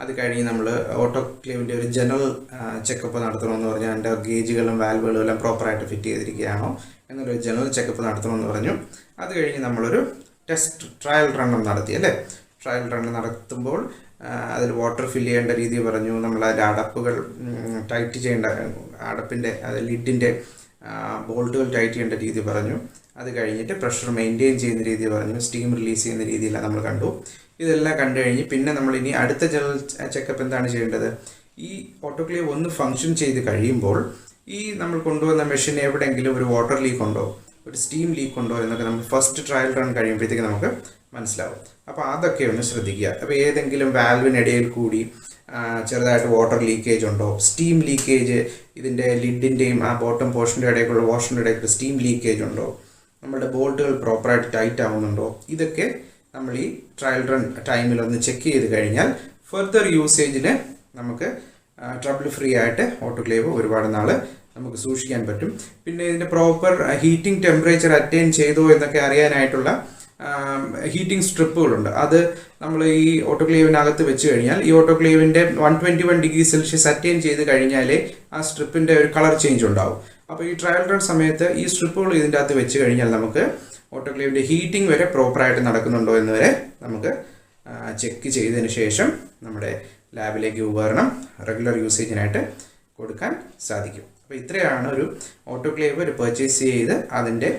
അത് കഴിഞ്ഞ് നമ്മൾ ഓട്ടോക്ലേവിൻ്റെ ഒരു ജനറൽ ചെക്കപ്പ് നടത്തണമെന്ന് പറഞ്ഞു. അതിൻ്റെ ഗേജുകളും വാൽവുകളും എല്ലാം പ്രോപ്പറായിട്ട് ഫിറ്റ് ചെയ്തിരിക്കുകയാണോ എന്നൊരു ജനറൽ ചെക്കപ്പ് നടത്തണമെന്ന് പറഞ്ഞു. അത് കഴിഞ്ഞ് നമ്മളൊരു ട്രയൽ റണ്ണം നടത്തി അല്ലേ. ട്രയൽ റണ്ണ് നടത്തുമ്പോൾ അതിൽ വാട്ടർ ഫില്ല് ചെയ്യേണ്ട രീതി പറഞ്ഞു. നമ്മൾ അതിൻ്റെ അടപ്പുകൾ ടൈറ്റ് ചെയ്യേണ്ട, അടപ്പിൻ്റെ ലിഡിൻ്റെ ബോൾട്ടുകൾ ടൈറ്റ് ചെയ്യേണ്ട രീതി പറഞ്ഞു. അത് കഴിഞ്ഞിട്ട് പ്രഷർ മെയിൻറ്റെയിൻ ചെയ്യുന്ന രീതി പറഞ്ഞു. സ്റ്റീം റിലീസ് ചെയ്യുന്ന രീതിയെല്ലാം നമ്മൾ കണ്ടു. ഇതെല്ലാം കണ്ടു കഴിഞ്ഞ് പിന്നെ നമ്മളിനി അടുത്ത ജനറൽ ചെക്കപ്പ് എന്താണ് ചെയ്യേണ്ടത്? ഈ ഓട്ടോക്ലേവ് ഒന്ന് ഫങ്ഷൻ ചെയ്ത് കഴിയുമ്പോൾ ഈ നമ്മൾ കൊണ്ടുവന്ന മെഷീൻ എവിടെയെങ്കിലും ഒരു വാട്ടർ ലീക്ക് ഉണ്ടോ, ഒരു സ്റ്റീം ലീക്ക് ഉണ്ടോ എന്നൊക്കെ നമ്മൾ ഫസ്റ്റ് ട്രയൽ റൺ കഴിയുമ്പോഴത്തേക്ക് നമുക്ക് മനസ്സിലാവും. അപ്പോൾ അതൊക്കെ ഒന്ന് ശ്രദ്ധിക്കുക. അപ്പോൾ ഏതെങ്കിലും വാൽവിനിടയിൽ കൂടി ചെറുതായിട്ട് വാട്ടർ ലീക്കേജ് ഉണ്ടോ, സ്റ്റീം ലീക്കേജ് ഇതിൻ്റെ ലിഡിൻ്റെയും ആ ബോട്ടം പോർഷൻ്റെ ഇടയ്ക്കുള്ള വാഷറിൻ്റെ ഇടയ്ക്കുള്ള സ്റ്റീം ലീക്കേജ് ഉണ്ടോ, നമ്മുടെ ബോൾട്ടുകൾ പ്രോപ്പറായിട്ട് ടൈറ്റ് ആവുന്നുണ്ടോ, ഇതൊക്കെ നമ്മൾ ഈ ട്രയൽ റൺ ടൈമിലൊന്ന് ചെക്ക് ചെയ്ത് കഴിഞ്ഞാൽ ഫർദർ യൂസേജിന് നമുക്ക് ട്രബിൾ ഫ്രീ ആയിട്ട് ഓട്ടോക്ലേവ് ഒരുപാട് നാൾ നമുക്ക് സൂക്ഷിക്കാൻ പറ്റും. പിന്നെ ഇതിൻ്റെ പ്രോപ്പർ ഹീറ്റിംഗ് ടെമ്പറേച്ചർ അറ്റൈൻ ചെയ്തോ എന്നൊക്കെ അറിയാനായിട്ടുള്ള ഹീറ്റിംഗ് സ്ട്രിപ്പുകളുണ്ട്. അത് നമ്മൾ ഈ ഓട്ടോക്ലേവിനകത്ത് വെച്ച് കഴിഞ്ഞാൽ ഈ ഓട്ടോക്ലേവിൻ്റെ 121 ഡിഗ്രി സെൽഷ്യസ് അറ്റൈൻ ചെയ്ത് കഴിഞ്ഞാലേ ആ സ്ട്രിപ്പിൻ്റെ ഒരു കളർ ചേഞ്ച് ഉണ്ടാവും. അപ്പോൾ ഈ ട്രയൽ റൺ സമയത്ത് ഈ സ്ട്രിപ്പുകൾ ഇതിൻ്റെ അകത്ത് വെച്ച് കഴിഞ്ഞാൽ നമുക്ക് ഓട്ടോക്ലേവിൻ്റെ ഹീറ്റിംഗ് വരെ പ്രോപ്പറായിട്ട് നടക്കുന്നുണ്ടോ എന്ന് വരെ നമുക്ക് ചെക്ക് ചെയ്തതിന് ശേഷം നമ്മുടെ ലാബിലേക്ക് ഉപകരണം റെഗുലർ യൂസേജിനായിട്ട് കൊടുക്കാൻ സാധിക്കും. അപ്പോൾ ഇത്രയാണ് ഒരു ഓട്ടോക്ലേവ് ഒരു പർച്ചേസ് ചെയ്ത് അതിൻ്റെ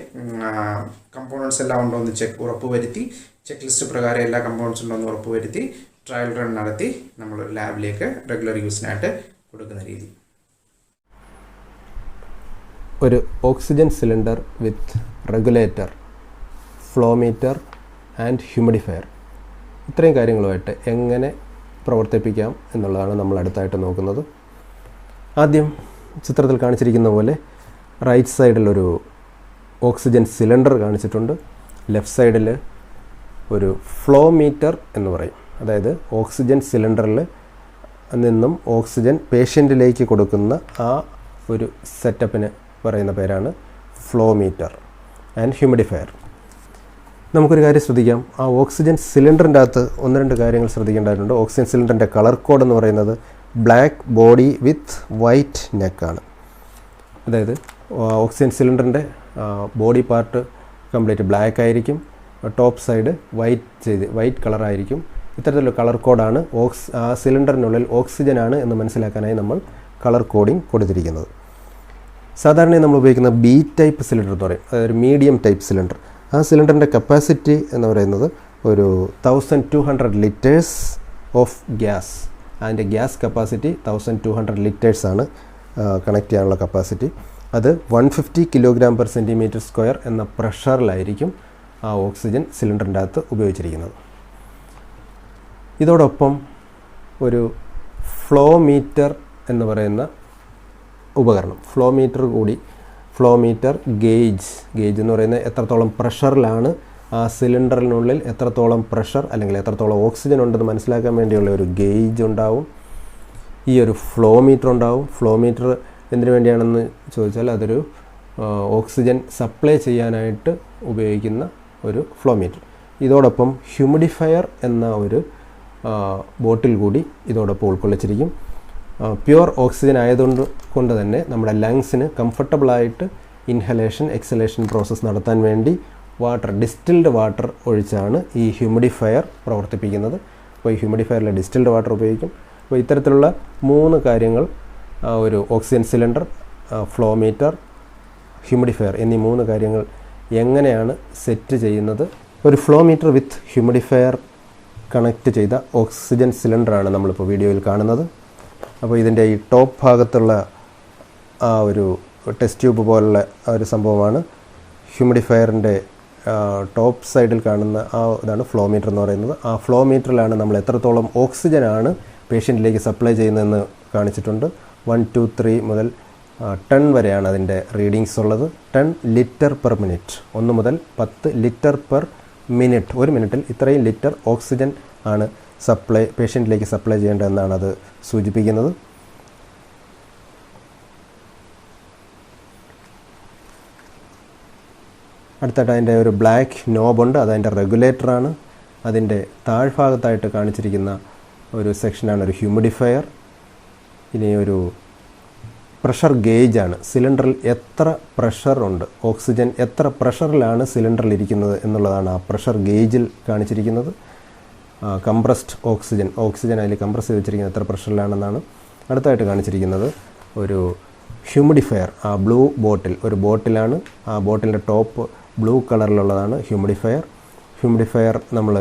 കമ്പോണൻസ് എല്ലാം ഉണ്ടോ എന്ന് ഉറപ്പുവരുത്തി, ചെക്ക് ലിസ്റ്റ് പ്രകാരം എല്ലാ കമ്പോണൻസ് ഉണ്ടോ എന്ന് ഉറപ്പുവരുത്തി ട്രയൽ റൺ നടത്തി നമ്മളൊരു ലാബിലേക്ക് റെഗുലർ യൂസിനായിട്ട് കൊടുക്കുന്ന രീതി. ഒരു oxygen cylinder with regulator, flow meter and humidifier, ഇത്രയും കാര്യങ്ങളുമായിട്ട് എങ്ങനെ പ്രവർത്തിപ്പിക്കാം എന്നുള്ളതാണ് നമ്മൾ അടുത്തായിട്ട് നോക്കുന്നത്. ആദ്യം ചിത്രത്തിൽ കാണിച്ചിരിക്കുന്ന പോലെ റൈറ്റ് സൈഡിലൊരു ഓക്സിജൻ സിലിണ്ടർ കാണിച്ചിട്ടുണ്ട്. ലെഫ്റ്റ് സൈഡിൽ ഒരു ഫ്ലോ മീറ്റർ എന്ന് പറയും. അതായത് ഓക്സിജൻ സിലിണ്ടറിൽ നിന്നും ഓക്സിജൻ പേഷ്യൻറ്റിലേക്ക് കൊടുക്കുന്ന ആ ഒരു സെറ്റപ്പിന് പറയുന്ന പേരാണ് ഫ്ലോ മീറ്റർ ആൻഡ് ഹ്യൂമിഡിഫയർ. നമുക്കൊരു കാര്യം ശ്രദ്ധിക്കാം. ആ ഓക്സിജൻ സിലിണ്ടറിൻ്റെ അകത്ത് ഒന്ന് രണ്ട് കാര്യങ്ങൾ ശ്രദ്ധിക്കേണ്ടതായിട്ടുണ്ട്. ഓക്സിജൻ സിലിണ്ടറിൻ്റെ കളർ കോഡ് എന്ന് പറയുന്നത് ബ്ലാക്ക് ബോഡി വിത്ത് വൈറ്റ് നെക്കാണ്. അതായത് ഓക്സിജൻ സിലിണ്ടറിൻ്റെ ബോഡി പാർട്ട് കംപ്ലീറ്റ് ബ്ലാക്ക് ആയിരിക്കും, ടോപ്പ് സൈഡ് വൈറ്റ് കളറായിരിക്കും. ഇത്തരത്തിലുള്ള കളർ കോഡാണ് ആ സിലിണ്ടറിനുള്ളിൽ ഓക്സിജനാണ് എന്ന് മനസ്സിലാക്കാനായി നമ്മൾ കളർ കോഡിങ് കൊടുത്തിരിക്കുന്നത്. സാധാരണ നമ്മൾ ഉപയോഗിക്കുന്ന ബി ടൈപ്പ് സിലിണ്ടർ എന്ന് പറയും, അതായത് മീഡിയം ടൈപ്പ് സിലിണ്ടർ. ആ സിലിണ്ടറിൻ്റെ കപ്പാസിറ്റി എന്ന് പറയുന്നത് ഒരു 1200 ലിറ്റേഴ്സ് ഓഫ് ഗ്യാസ്. അതിൻ്റെ ഗ്യാസ് കപ്പാസിറ്റി 1200 ലിറ്റേഴ്സാണ് കണക്ട് ചെയ്യാനുള്ള കപ്പാസിറ്റി. അത് 150 kg/cm² എന്ന പ്രഷറിലായിരിക്കും ആ ഓക്സിജൻ സിലിണ്ടറിൻ്റെ അകത്ത് ഉപയോഗിച്ചിരിക്കുന്നത്. ഇതോടൊപ്പം ഒരു ഫ്ലോ മീറ്റർ എന്ന് പറയുന്ന ഉപകരണം, ഫ്ലോ മീറ്റർ ഗേജ് എന്ന് പറയുന്നത് എത്രത്തോളം പ്രഷറിലാണ് ആ സിലിണ്ടറിനുള്ളിൽ എത്രത്തോളം പ്രഷർ അല്ലെങ്കിൽ എത്രത്തോളം ഓക്സിജൻ ഉണ്ടെന്ന് മനസ്സിലാക്കാൻ വേണ്ടിയുള്ള ഒരു ഗേജ് ഉണ്ടാവും. ഈ ഒരു ഫ്ലോ മീറ്റർ ഉണ്ടാവും. ഫ്ലോ മീറ്റർ എന്തിനു വേണ്ടിയാണെന്ന് ചോദിച്ചാൽ അതൊരു ഓക്സിജൻ സപ്ലൈ ചെയ്യാനായിട്ട് ഉപയോഗിക്കുന്ന ഒരു ഫ്ലോ മീറ്റർ. ഇതോടൊപ്പം ഹ്യൂമിഡിഫയർ എന്ന ഒരു ബോട്ടിൽ കൂടി ഇതോടൊപ്പം ഉൾക്കൊള്ളിച്ചിരിക്കും. പ്യുവർ ഓക്സിജൻ ആയതുകൊണ്ട് തന്നെ നമ്മുടെ ലങ്സിന് കംഫർട്ടബിളായിട്ട് ഇൻഹലേഷൻ എക്സലേഷൻ പ്രോസസ്സ് നടത്താൻ വേണ്ടി ഡിസ്റ്റിൽഡ് വാട്ടർ ഒഴിച്ചാണ് ഈ ഹ്യൂമിഡിഫയർ പ്രവർത്തിപ്പിക്കുന്നത്. അപ്പോൾ ഈ ഹ്യൂമിഡിഫയറിൽ ഡിസ്റ്റിൽഡ് വാട്ടർ ഉപയോഗിക്കും. അപ്പോൾ ഇത്തരത്തിലുള്ള 3 കാര്യങ്ങൾ, ഒരു oxygen cylinder, flow meter, humidifier എന്നീ 3 കാര്യങ്ങൾ എങ്ങനെയാണ് സെറ്റ് ചെയ്യുന്നത്. ഒരു ഫ്ലോ മീറ്റർ വിത്ത് ഹ്യൂമിഡിഫയർ കണക്റ്റ് ചെയ്ത ഓക്സിജൻ സിലിണ്ടറാണ് നമ്മളിപ്പോൾ വീഡിയോയിൽ കാണുന്നത്. അപ്പോൾ ഇതിൻ്റെ ഈ ടോപ്പ് ഭാഗത്തുള്ള ആ ഒരു ടെസ്റ്റ് ട്യൂബ് പോലുള്ള ആ ഒരു സംഭവമാണ് ഹ്യൂമിഡിഫയറിൻ്റെ ടോപ്പ് സൈഡിൽ കാണുന്ന ഇതാണ് ഫ്ലോ മീറ്റർ എന്ന് പറയുന്നത്. ആ ഫ്ലോ മീറ്ററിലാണ് നമ്മൾ എത്രത്തോളം ഓക്സിജനാണ് പേഷ്യൻറ്റിലേക്ക് സപ്ലൈ ചെയ്യുന്നതെന്ന് കാണിച്ചിട്ടുണ്ട്. 1, 2, 3 മുതൽ 10 വരെയാണ് അതിൻ്റെ റീഡിങ്സ് ഉള്ളത്. 10 ലിറ്റർ പെർ മിനിറ്റ്, 1 മുതൽ 10 ലിറ്റർ പെർ മിനിറ്റ്. ഒരു മിനിറ്റിൽ ഇത്രയും ലിറ്റർ ഓക്സിജൻ ആണ് പേഷ്യൻറ്റിലേക്ക് സപ്ലൈ ചെയ്യേണ്ടതെന്നാണ് അത് സൂചിപ്പിക്കുന്നത്. അടുത്തായിട്ട് അതിൻ്റെ ഒരു ബ്ലാക്ക് നോബുണ്ട്, അതതിൻ്റെ റെഗുലേറ്ററാണ്. അതിൻ്റെ താഴ്ഭാഗത്തായിട്ട് കാണിച്ചിരിക്കുന്ന ഒരു സെക്ഷനാണ് ഒരു ഹ്യൂമിഡിഫയർ. ഇനി ഒരു പ്രഷർ ഗേജാണ്. സിലിണ്ടറിൽ എത്ര പ്രഷറുണ്ട്, ഓക്സിജൻ എത്ര പ്രഷറിലാണ് സിലിണ്ടറിൽ ഇരിക്കുന്നത് എന്നുള്ളതാണ് ആ പ്രഷർ ഗേജിൽ കാണിച്ചിരിക്കുന്നത്. കംപ്രസ്ഡ് ഓക്സിജൻ അതിൽ കംപ്രസ് ചെയ്ത് വെച്ചിരിക്കുന്നത് എത്ര പ്രഷറിലാണെന്നാണ്. അടുത്തായിട്ട് കാണിച്ചിരിക്കുന്നത് ഒരു ഹ്യൂമിഡിഫയർ. ആ ബ്ലൂ ബോട്ടിൽ, ഒരു ബോട്ടിലാണ്. ആ ബോട്ടിലിൻ്റെ ടോപ്പ് ബ്ലൂ കളറിലുള്ളതാണ് ഹ്യൂമിഡിഫയർ നമ്മൾ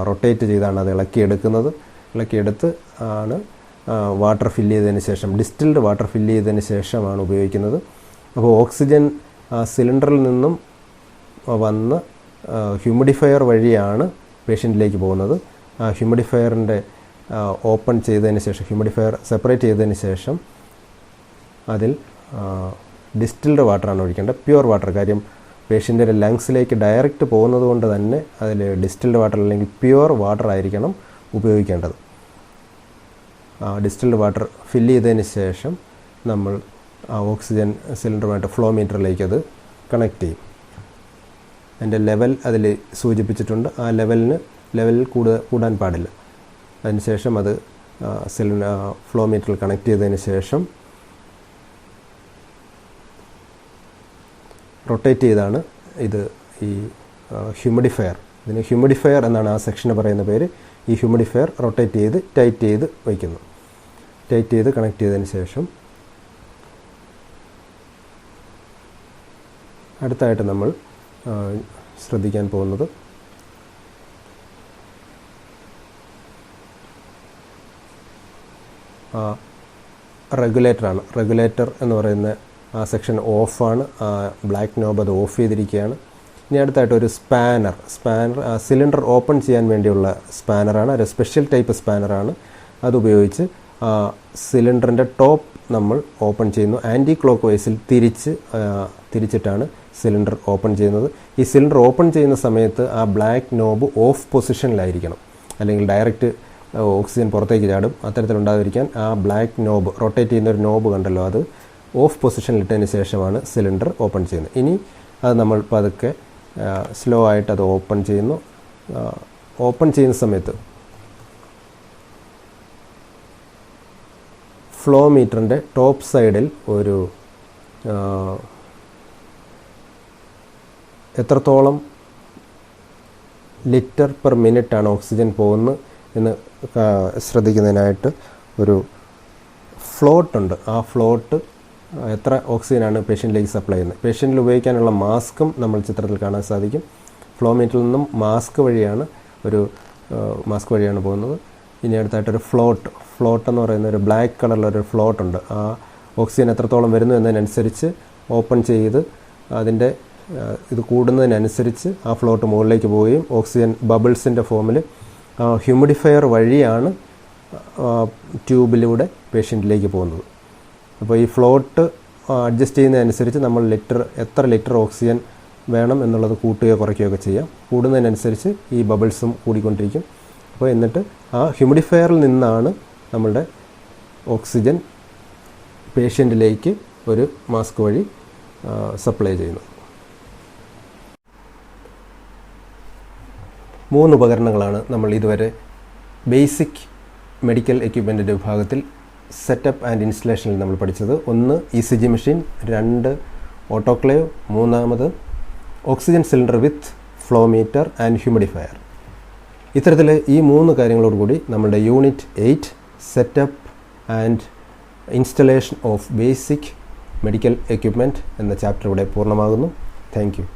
റൊട്ടേറ്റ് ചെയ്താണ് അത് ഇളക്കിയെടുത്ത് ആണ് വാട്ടർ ഫില്ല് ചെയ്തതിന് ശേഷം, ഡിസ്റ്റിൽഡ് വാട്ടർ ഫില്ല് ചെയ്തതിന് ശേഷമാണ് ഉപയോഗിക്കുന്നത്. അപ്പോൾ ഓക്സിജൻ സിലിണ്ടറിൽ നിന്നും വന്ന് ഹ്യൂമിഡിഫയർ വഴിയാണ് പേഷ്യൻറ്റിലേക്ക് പോകുന്നത്. ആ ഹ്യൂമിഡിഫയറിൻ്റെ ഓപ്പൺ ചെയ്തതിന് ശേഷം, ഹ്യൂമിഡിഫയർ സെപ്പറേറ്റ് ചെയ്തതിന് ശേഷം അതിൽ ഡിസ്റ്റിൽഡ് വാട്ടറാണ് ഒഴിക്കേണ്ടത്, പ്യുവർ വാട്ടർ. കാര്യം പേഷ്യൻറ്റിൻ്റെ ലങ്സിലേക്ക് ഡയറക്റ്റ് പോകുന്നത് കൊണ്ട് തന്നെ അതിൽ ഡിസ്റ്റിൽഡ് വാട്ടർ അല്ലെങ്കിൽ പ്യുവർ വാട്ടർ ആയിരിക്കണം ഉപയോഗിക്കേണ്ടത്. ഡിസ്റ്റിൽഡ് വാട്ടർ ഫില്ല് ചെയ്തതിന് ശേഷം നമ്മൾ ആ ഓക്സിജൻ സിലിണ്ടറുമായിട്ട് ഫ്ലോ മീറ്ററിലേക്ക് അത് കണക്ട് ചെയ്യും. അതിൻ്റെ ലെവൽ അതിൽ സൂചിപ്പിച്ചിട്ടുണ്ട്. ആ ലെവലിൽ കൂടാൻ പാടില്ല. അതിനുശേഷം അത് ഫ്ലോ മീറ്ററിൽ കണക്ട് ചെയ്തതിന് ശേഷം റൊട്ടേറ്റ് ചെയ്താണ് ഈ ഹ്യൂമിഡിഫയർ, ഇതിന് ഹ്യൂമിഡിഫയർ എന്നാണ് ആ സെക്ഷന് പറയുന്ന പേര്. ഈ ഹ്യൂമിഡിഫയർ റൊട്ടേറ്റ് ചെയ്ത് ടൈറ്റ് ചെയ്ത് വയ്ക്കുന്നു. ടൈറ്റ് ചെയ്ത് കണക്ട് ചെയ്തതിന് ശേഷം അടുത്തായിട്ട് നമ്മൾ ശ്രദ്ധിക്കാൻ പോകുന്നത് റെഗുലേറ്ററാണ്. റെഗുലേറ്റർ എന്ന് പറയുന്ന ആ സെക്ഷൻ ഓഫാണ്. ആ ബ്ലാക്ക് നോബ് അത് ഓഫ് ചെയ്തിരിക്കുകയാണ്. ഇനി അടുത്തായിട്ട് ഒരു സ്പാനർ സിലിണ്ടർ ഓപ്പൺ ചെയ്യാൻ വേണ്ടിയുള്ള സ്പാനറാണ്. ഒരു സ്പെഷ്യൽ ടൈപ്പ് സ്പാനറാണ്. അതുപയോഗിച്ച് സിലിണ്ടറിൻ്റെ ടോപ്പ് നമ്മൾ ഓപ്പൺ ചെയ്യുന്നു. ആൻറ്റി ക്ലോക്ക് വൈസിൽ തിരിച്ചിട്ടാണ് സിലിണ്ടർ ഓപ്പൺ ചെയ്യുന്നത്. ഈ സിലിണ്ടർ ഓപ്പൺ ചെയ്യുന്ന സമയത്ത് ആ ബ്ലാക്ക് നോബ് ഓഫ് പൊസിഷനിലായിരിക്കണം, അല്ലെങ്കിൽ ഡയറക്റ്റ് ഓക്സിജൻ പുറത്തേക്ക് ചാടും. അത്തരത്തിലുണ്ടാകാതിരിക്കാൻ ആ ബ്ലാക്ക് നോബ്, റൊട്ടേറ്റ് ചെയ്യുന്ന ഒരു നോബ് കണ്ടല്ലോ, അത് ഓഫ് പൊസിഷനിലിട്ടതിന് ശേഷമാണ് സിലിണ്ടർ ഓപ്പൺ ചെയ്യുന്നത്. ഇനി അത് നമ്മൾ പതുക്കെ സ്ലോ ആയിട്ട് അത് ഓപ്പൺ ചെയ്യുന്നു. ഓപ്പൺ ചെയ്യുന്ന സമയത്ത് ഫ്ലോ മീറ്ററിൻ്റെ ടോപ്പ് സൈഡിൽ ഒരു എത്രത്തോളം ലിറ്റർ പെർ മിനിറ്റാണ് ഓക്സിജൻ പോകുന്നത് എന്ന് ശ്രദ്ധിക്കുന്നതിനായിട്ട് ഒരു ഫ്ലോട്ടുണ്ട്. ആ ഫ്ലോട്ട് എത്ര ഓക്സിജനാണ് പേഷ്യൻറ്റിലേക്ക് സപ്ലൈ ചെയ്യുന്നത്. പേഷ്യൻറ്റിൽ ഉപയോഗിക്കാനുള്ള മാസ്കും നമ്മൾ ചിത്രത്തിൽ കാണാൻ സാധിക്കും. ഫ്ലോ മീറ്ററിൽ നിന്നും മാസ്ക് വഴിയാണ് പോകുന്നത്. ഇനി അടുത്തായിട്ടൊരു ഫ്ലോട്ട് എന്ന് പറയുന്ന ഒരു ബ്ലാക്ക് കളറിലൊരു ഫ്ലോട്ട് ഉണ്ട്. ആ ഓക്സിജൻ എത്രത്തോളം വരുന്നു എന്നതിനനുസരിച്ച് ഓപ്പൺ ചെയ്ത് അതിൻ്റെ ഇത് കൂടുന്നതിനനുസരിച്ച് ആ ഫ്ലോട്ട് മുകളിലേക്ക് പോവുകയും ഓക്സിജൻ ബബിൾസിൻ്റെ ഫോമിൽ ഹ്യൂമിഡിഫയർ വഴിയാണ് ട്യൂബിലൂടെ പേഷ്യൻറ്റിലേക്ക് പോകുന്നത്. അപ്പോൾ ഈ ഫ്ലോട്ട് അഡ്ജസ്റ്റ് ചെയ്യുന്നതനുസരിച്ച് നമ്മൾ എത്ര ലിറ്റർ ഓക്സിജൻ വേണം എന്നുള്ളത് കൂട്ടുകയോ കുറയ്ക്കുകയൊക്കെ ചെയ്യാം. കൂടുന്നതിനനുസരിച്ച് ഈ ബബിൾസും കൂടിക്കൊണ്ടിരിക്കും. അപ്പോൾ എന്നിട്ട് ആ ഹ്യൂമിഡിഫയറിൽ നിന്നാണ് നമ്മളുടെ ഓക്സിജൻ പേഷ്യൻറ്റിലേക്ക് ഒരു മാസ്ക് വഴി സപ്ലൈ ചെയ്യുന്നത്. 3 ഉപകരണങ്ങളാണ് നമ്മൾ ഇതുവരെ ബേസിക് മെഡിക്കൽ എക്യുപ്മെൻറ്റിൻ്റെ വിഭാഗത്തിൽ സെറ്റപ്പ് ആൻഡ് ഇൻസ്റ്റലേഷനിൽ നമ്മൾ പഠിച്ചത്. 1 ECG machine, 2 autoclave, 3 oxygen cylinder with flow meter and humidifier. ഇത്തരത്തിൽ ഈ 3 കാര്യങ്ങളോടുകൂടി നമ്മുടെ unit 8 setup and installation of basic medical equipment എന്ന ചാപ്റ്റർ ഇവിടെ പൂർണ്ണമാകുന്നു. Thank you.